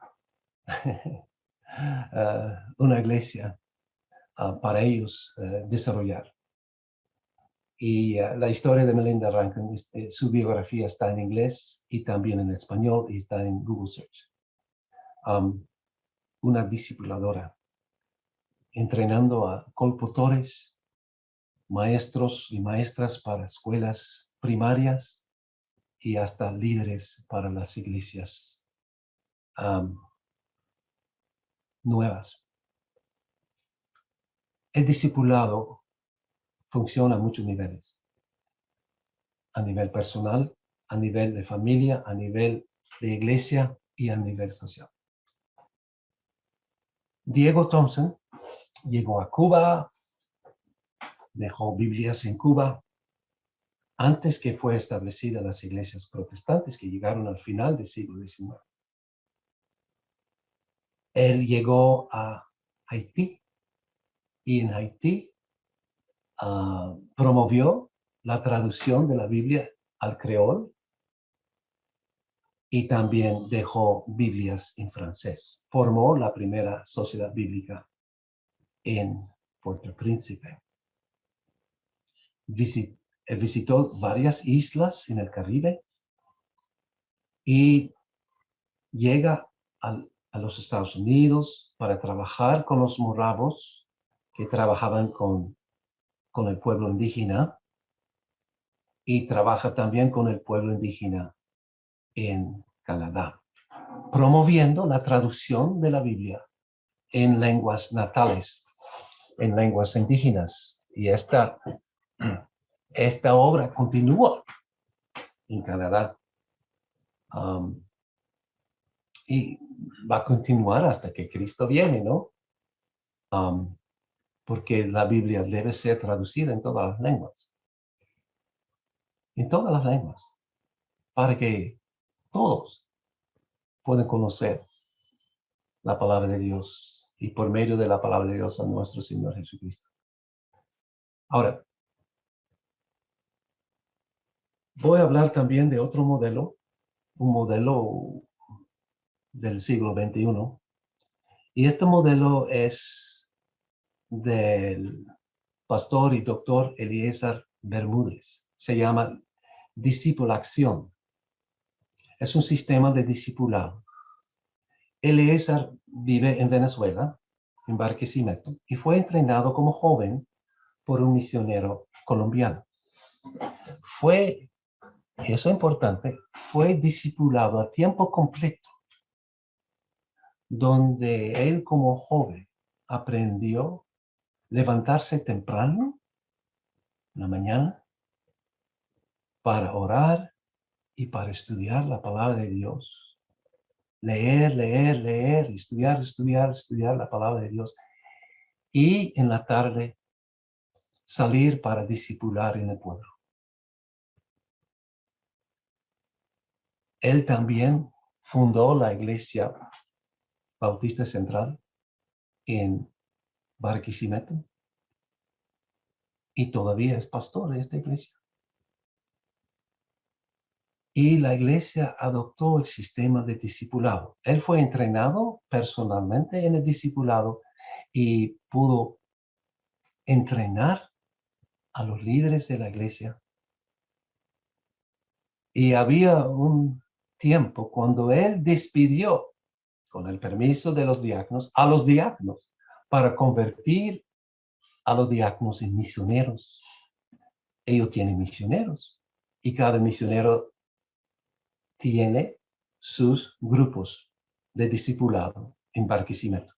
una iglesia para ellos desarrollar. Y la historia de Melinda Rankin, su biografía está en inglés y también en español, y está en Google Search. Una discipuladora, entrenando a colportores, maestros y maestras para escuelas primarias y hasta líderes para las iglesias nuevas. El discipulado funciona a muchos niveles. A nivel personal, a nivel de familia, a nivel de iglesia y a nivel social. Diego Thompson llegó a Cuba, dejó Biblias en Cuba, antes que fue establecida las iglesias protestantes que llegaron al final del siglo XIX. Él llegó a Haití y en Haití promovió la traducción de la Biblia al creol y también dejó Biblias en francés. Formó la primera sociedad bíblica en Puerto Príncipe. Visitó varias islas en el Caribe y llega a los Estados Unidos para trabajar con los moravos que trabajaban con el pueblo indígena y trabaja también con el pueblo indígena en Canadá, promoviendo la traducción de la Biblia en lenguas natales, en lenguas indígenas. Y esta obra continúa en Canadá. Y va a continuar hasta que Cristo viene, ¿no? Porque la Biblia debe ser traducida en todas las lenguas. En todas las lenguas. Para que todos puedan conocer la palabra de Dios y por medio de la palabra de Dios a nuestro Señor Jesucristo. Ahora, voy a hablar también de otro modelo, un modelo del siglo XXI. Y este modelo es del pastor y doctor Eliezer Bermúdez. Se llama discipulación. Es un sistema de discipulado. Eliezer vive en Venezuela, en Barquisimeto, y fue entrenado como joven por un misionero colombiano. Fue, y eso es importante, fue discipulado a tiempo completo, donde él como joven aprendió levantarse temprano en la mañana para orar y para estudiar la palabra de Dios. Leer, estudiar la palabra de Dios. Y en la tarde salir para discipular en el pueblo. Él también fundó la Iglesia Bautista Central en Barquisimeto y todavía es pastor de esta iglesia. Y la iglesia adoptó el sistema de discipulado. Él fue entrenado personalmente en el discipulado y pudo entrenar a los líderes de la iglesia. Y había un tiempo cuando él despidió, con el permiso de los diáconos, a los diáconos para convertir a los diáconos en misioneros. Ellos tienen misioneros y cada misionero tiene sus grupos de discipulado en Barquisimeto.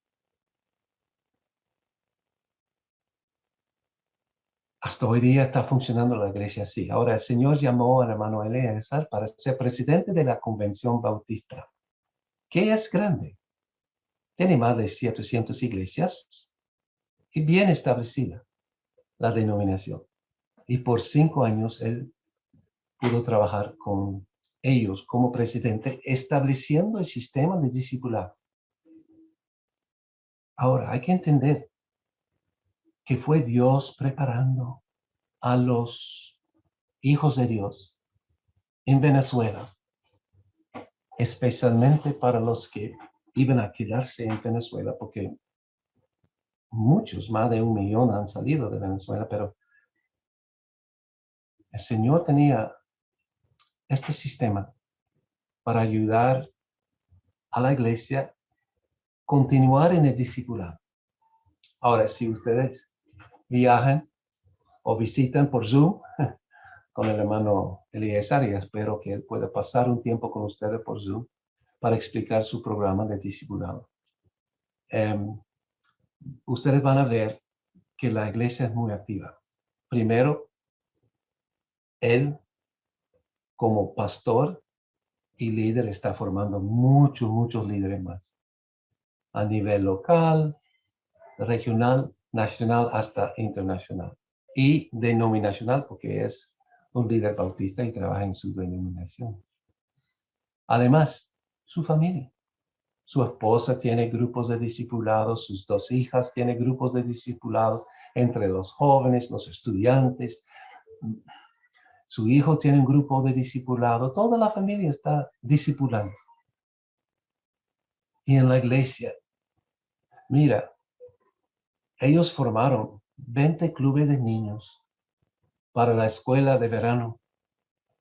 Hasta hoy día está funcionando la iglesia así. Ahora el Señor llamó al hermano Eliezer para ser presidente de la Convención Bautista, que es grande. Tiene más de 700 iglesias y bien establecida la denominación. Y por 5 años él pudo trabajar con ellos como presidente, estableciendo el sistema de discipulado. Ahora, hay que entender que fue Dios preparando a los hijos de Dios en Venezuela, especialmente para los que iban a quedarse en Venezuela, porque muchos, más de 1 millón, han salido de Venezuela, pero el Señor tenía este sistema para ayudar a la iglesia a continuar en el discipulado. Ahora, si ustedes viajan o visitan por Zoom con el hermano Eliezer y espero que él pueda pasar un tiempo con ustedes por Zoom para explicar su programa de discipulado. Ustedes van a ver que la iglesia es muy activa. Primero, él como pastor y líder está formando muchos líderes más. A nivel local, regional, nacional, hasta internacional. Y denominacional, porque es un líder bautista y trabaja en su denominación. Además, su familia. Su esposa tiene grupos de discipulados, sus 2 hijas tienen grupos de discipulados entre los jóvenes, los estudiantes. Su hijo tiene un grupo de discipulado. Toda la familia está discipulando. Y en la iglesia, mira, ellos formaron 20 clubes de niños para la escuela de verano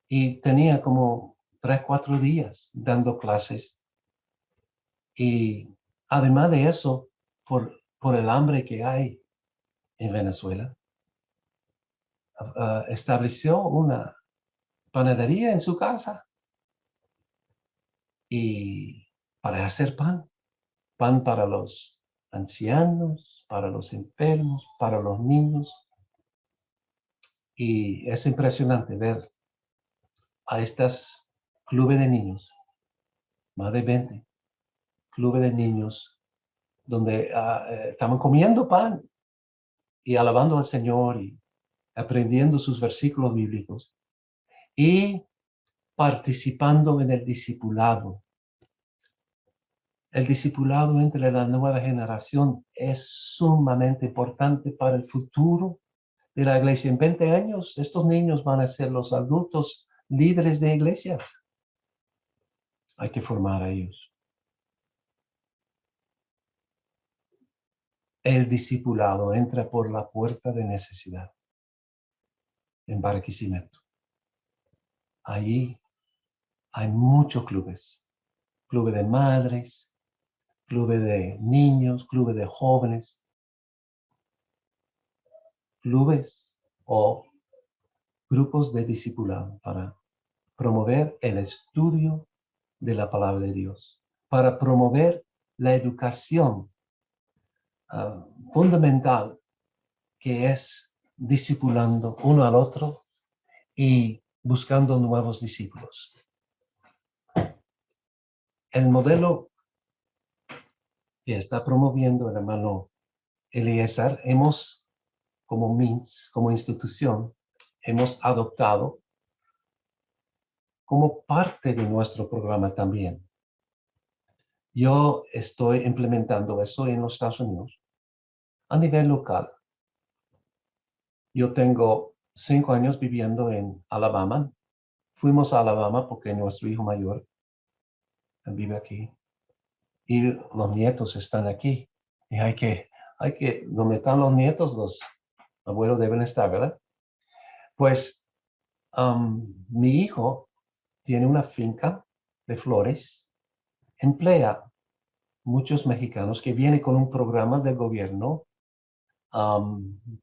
y tenía como 3, 4 días dando clases. Y además de eso, por el hambre que hay en Venezuela, estableció una panadería en su casa y para hacer pan para los ancianos, para los enfermos, para los niños. Y es impresionante ver a estas clubes de niños, más de 20 clubes de niños, donde estaban comiendo pan y alabando al Señor y aprendiendo sus versículos bíblicos y participando en el discipulado. El discipulado entre la nueva generación es sumamente importante para el futuro de la iglesia. En 20 años, estos niños van a ser los adultos líderes de iglesias. Hay que formar a ellos. El discipulado entra por la puerta de necesidad, en Barquisimeto. Allí hay muchos clubes. Clubes de madres, clubes de niños, clubes de jóvenes. Clubes o grupos de discipulado para promover el estudio de la palabra de Dios, para promover la educación fundamental que es discipulando uno al otro y buscando nuevos discípulos. El modelo que está promoviendo el hermano Eliezer, como MINS, como institución, hemos adoptado como parte de nuestro programa también. Yo estoy implementando eso en los Estados Unidos a nivel local. Yo tengo 5 años viviendo en Alabama. Fuimos a Alabama porque nuestro hijo mayor vive aquí y los nietos están aquí. Y donde están los nietos, los abuelos deben estar, ¿verdad? Pues mi hijo tiene una finca de flores, emplea muchos mexicanos que vienen con un programa del gobierno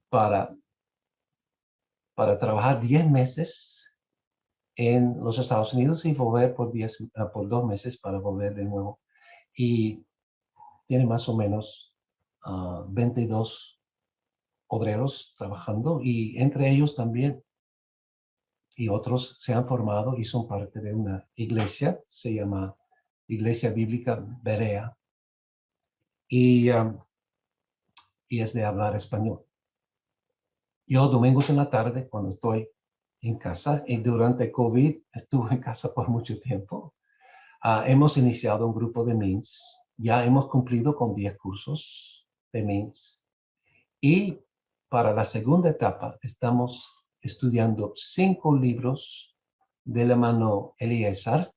para trabajar 10 meses en los Estados Unidos y volver por 2 meses para volver de nuevo. Y tiene más o menos 22 obreros trabajando y entre ellos también. Y otros se han formado y son parte de una iglesia, se llama Iglesia Bíblica Berea. Y es de hablar español. Yo domingos en la tarde, cuando estoy en casa, y durante COVID estuve en casa por mucho tiempo, hemos iniciado un grupo de MINS. Ya hemos cumplido con 10 cursos de MINS. Y para la segunda etapa estamos estudiando 5 libros del hermano Eliezer.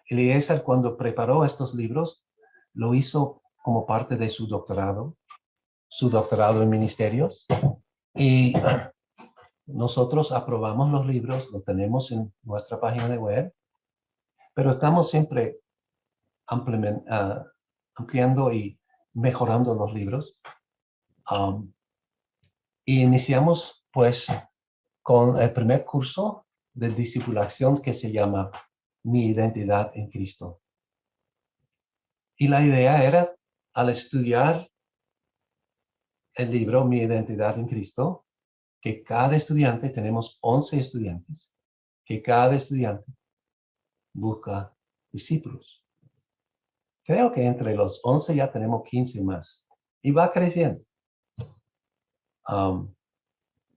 Eliezer, cuando preparó estos libros, lo hizo como parte de su doctorado en ministerios. Y nosotros aprobamos los libros, lo tenemos en nuestra página de web, pero estamos siempre ampliando y mejorando los libros. Y iniciamos pues con el primer curso de discipulación que se llama Mi identidad en Cristo. Y la idea era, al estudiar el libro Mi identidad en Cristo, que cada estudiante, tenemos 11 estudiantes, que cada estudiante busca discípulos. Creo que entre los 11 ya tenemos 15 más. Y va creciendo.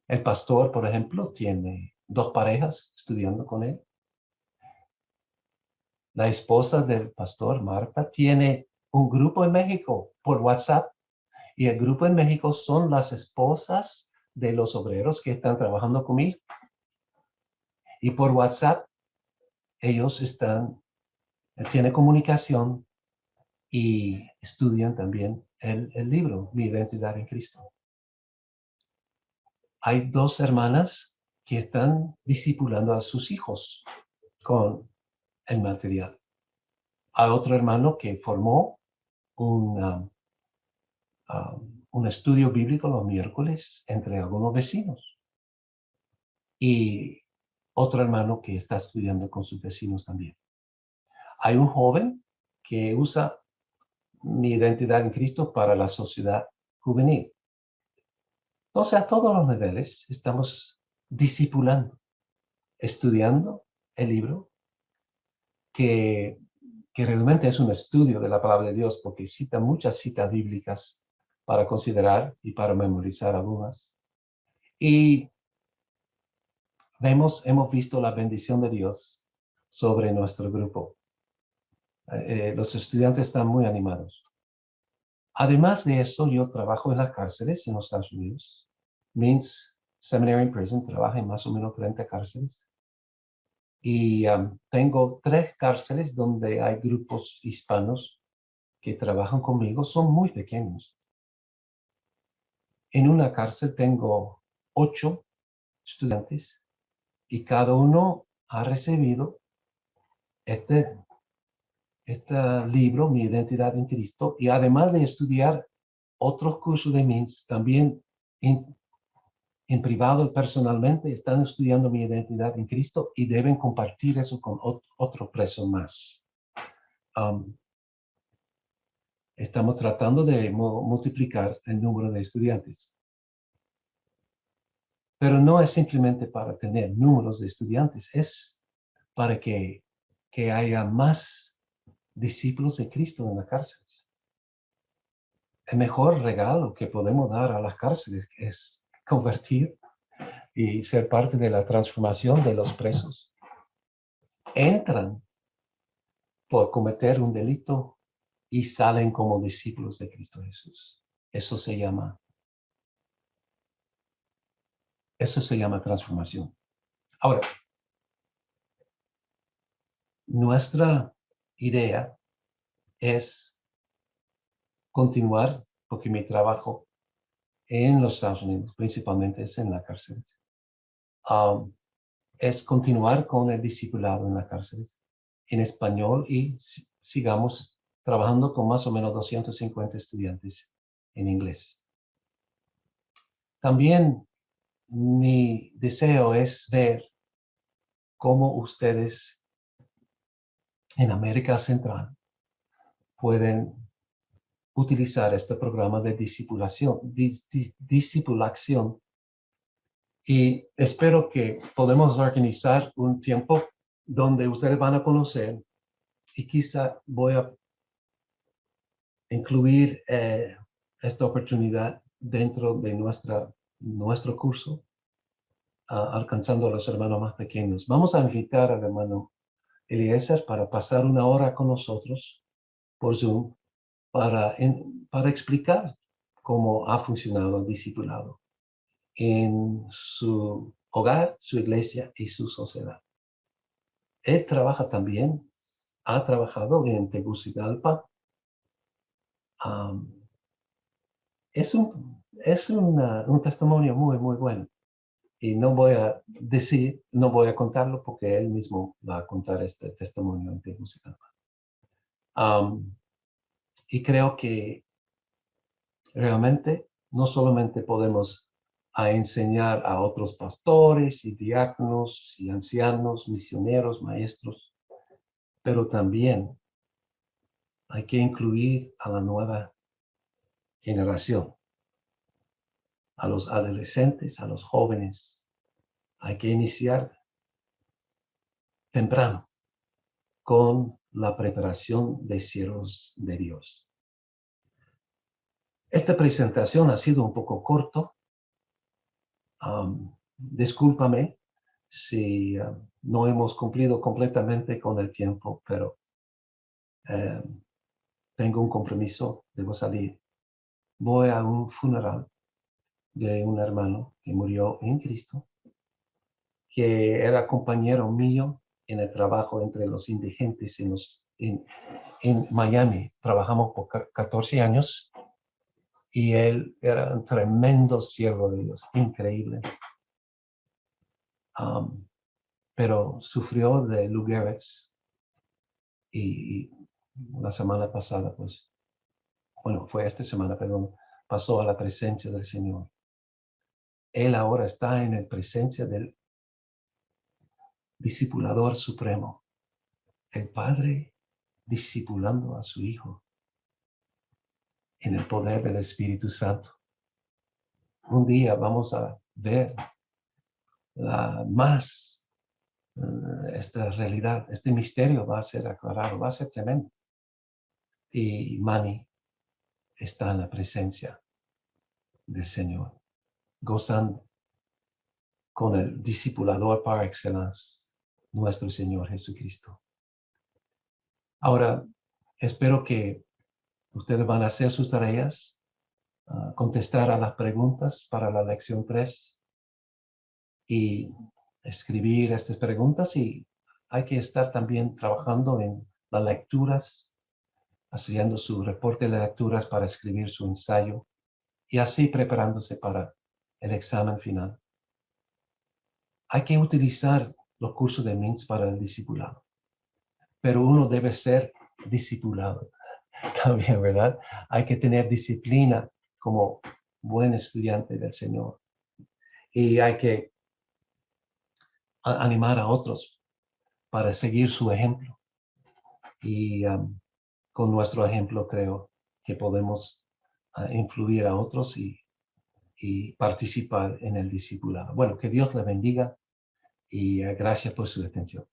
El pastor, por ejemplo, tiene 2 parejas estudiando con él. La esposa del pastor, Marta, tiene un grupo en México por WhatsApp. Y el grupo en México son las esposas de los obreros que están trabajando conmigo. Y por WhatsApp, ellos tienen comunicación y estudian también el libro, Mi identidad en Cristo. Hay 2 hermanas que están discipulando a sus hijos con el material. Hay otro hermano que formó un estudio bíblico los miércoles entre algunos vecinos. Y otro hermano que está estudiando con sus vecinos también. Hay un joven que usa Mi identidad en Cristo para la sociedad juvenil. Entonces, a todos los niveles estamos discipulando, estudiando el libro, que realmente es un estudio de la palabra de Dios, porque cita muchas citas bíblicas para considerar y para memorizar algunas. Y hemos visto la bendición de Dios sobre nuestro grupo. Los estudiantes están muy animados. Además de eso, yo trabajo en las cárceles en los Estados Unidos. Means Seminary and Prison trabaja en más o menos 30 cárceles. Y tengo 3 cárceles donde hay grupos hispanos que trabajan conmigo. Son muy pequeños. En una cárcel tengo 8 estudiantes y cada uno ha recibido este libro, Mi identidad en Cristo, y además de estudiar otros cursos de MINS, también en privado y personalmente están estudiando Mi identidad en Cristo y deben compartir eso con otro preso más. Estamos tratando de multiplicar el número de estudiantes. Pero no es simplemente para tener números de estudiantes, es para que haya más discípulos de Cristo en las cárceles. El mejor regalo que podemos dar a las cárceles es convertir y ser parte de la transformación de los presos. Entran por cometer un delito y salen como discípulos de Cristo Jesús. Eso se llama transformación. Ahora, nuestra idea es continuar, porque mi trabajo en los Estados Unidos, principalmente es en las cárceles, es continuar con el discipulado en las cárceles en español y sigamos trabajando con más o menos 250 estudiantes en inglés. También mi deseo es ver cómo ustedes en América Central pueden utilizar este programa de discipulación. Y espero que podamos organizar un tiempo donde ustedes van a conocer y quizá voy a incluir esta oportunidad dentro de nuestro curso, alcanzando a los hermanos más pequeños. Vamos a invitar al hermano Eliezer para pasar una hora con nosotros por Zoom para explicar cómo ha funcionado el discipulado en su hogar, su iglesia y su sociedad. Él ha trabajado en Tegucigalpa. Es un testimonio muy, muy bueno. Y no voy a contarlo porque él mismo va a contar este testimonio en Tegucigalpa. Y creo que realmente no solamente podemos a enseñar a otros pastores y diáconos y ancianos, misioneros, maestros, pero también hay que incluir a la nueva generación, a los adolescentes, a los jóvenes. Hay que iniciar temprano con la preparación de siervos de Dios. Esta presentación ha sido un poco corto. Discúlpame si no hemos cumplido completamente con el tiempo, pero tengo un compromiso, debo salir. Voy a un funeral de un hermano que murió en Cristo, que era compañero mío en el trabajo entre los indigentes en Miami. Trabajamos por 14 años y él era un tremendo siervo de Dios, increíble. Pero sufrió de Lou Gehrig's y la semana pasada, pues, bueno, fue esta semana, perdón, pasó a la presencia del Señor. Él ahora está en la presencia del discipulador supremo, el Padre discipulando a su Hijo en el poder del Espíritu Santo. Un día vamos a ver esta realidad, este misterio va a ser aclarado, va a ser tremendo. Y Manny está en la presencia del Señor, gozando con el discipulador par excellence, nuestro Señor Jesucristo. Ahora, espero que ustedes van a hacer sus tareas, contestar a las preguntas para la lección 3 y escribir estas preguntas, y hay que estar también trabajando en las lecturas, haciendo su reporte de lecturas para escribir su ensayo y así preparándose para el examen final. Hay que utilizar los cursos de MINTS para el discipulado, pero uno debe ser discipulado también, ¿verdad? Hay que tener disciplina como buen estudiante del Señor. Y hay que animar a otros para seguir su ejemplo. Y con nuestro ejemplo creo que podemos influir a otros y participar en el discipulado. Bueno, que Dios le bendiga y gracias por su atención.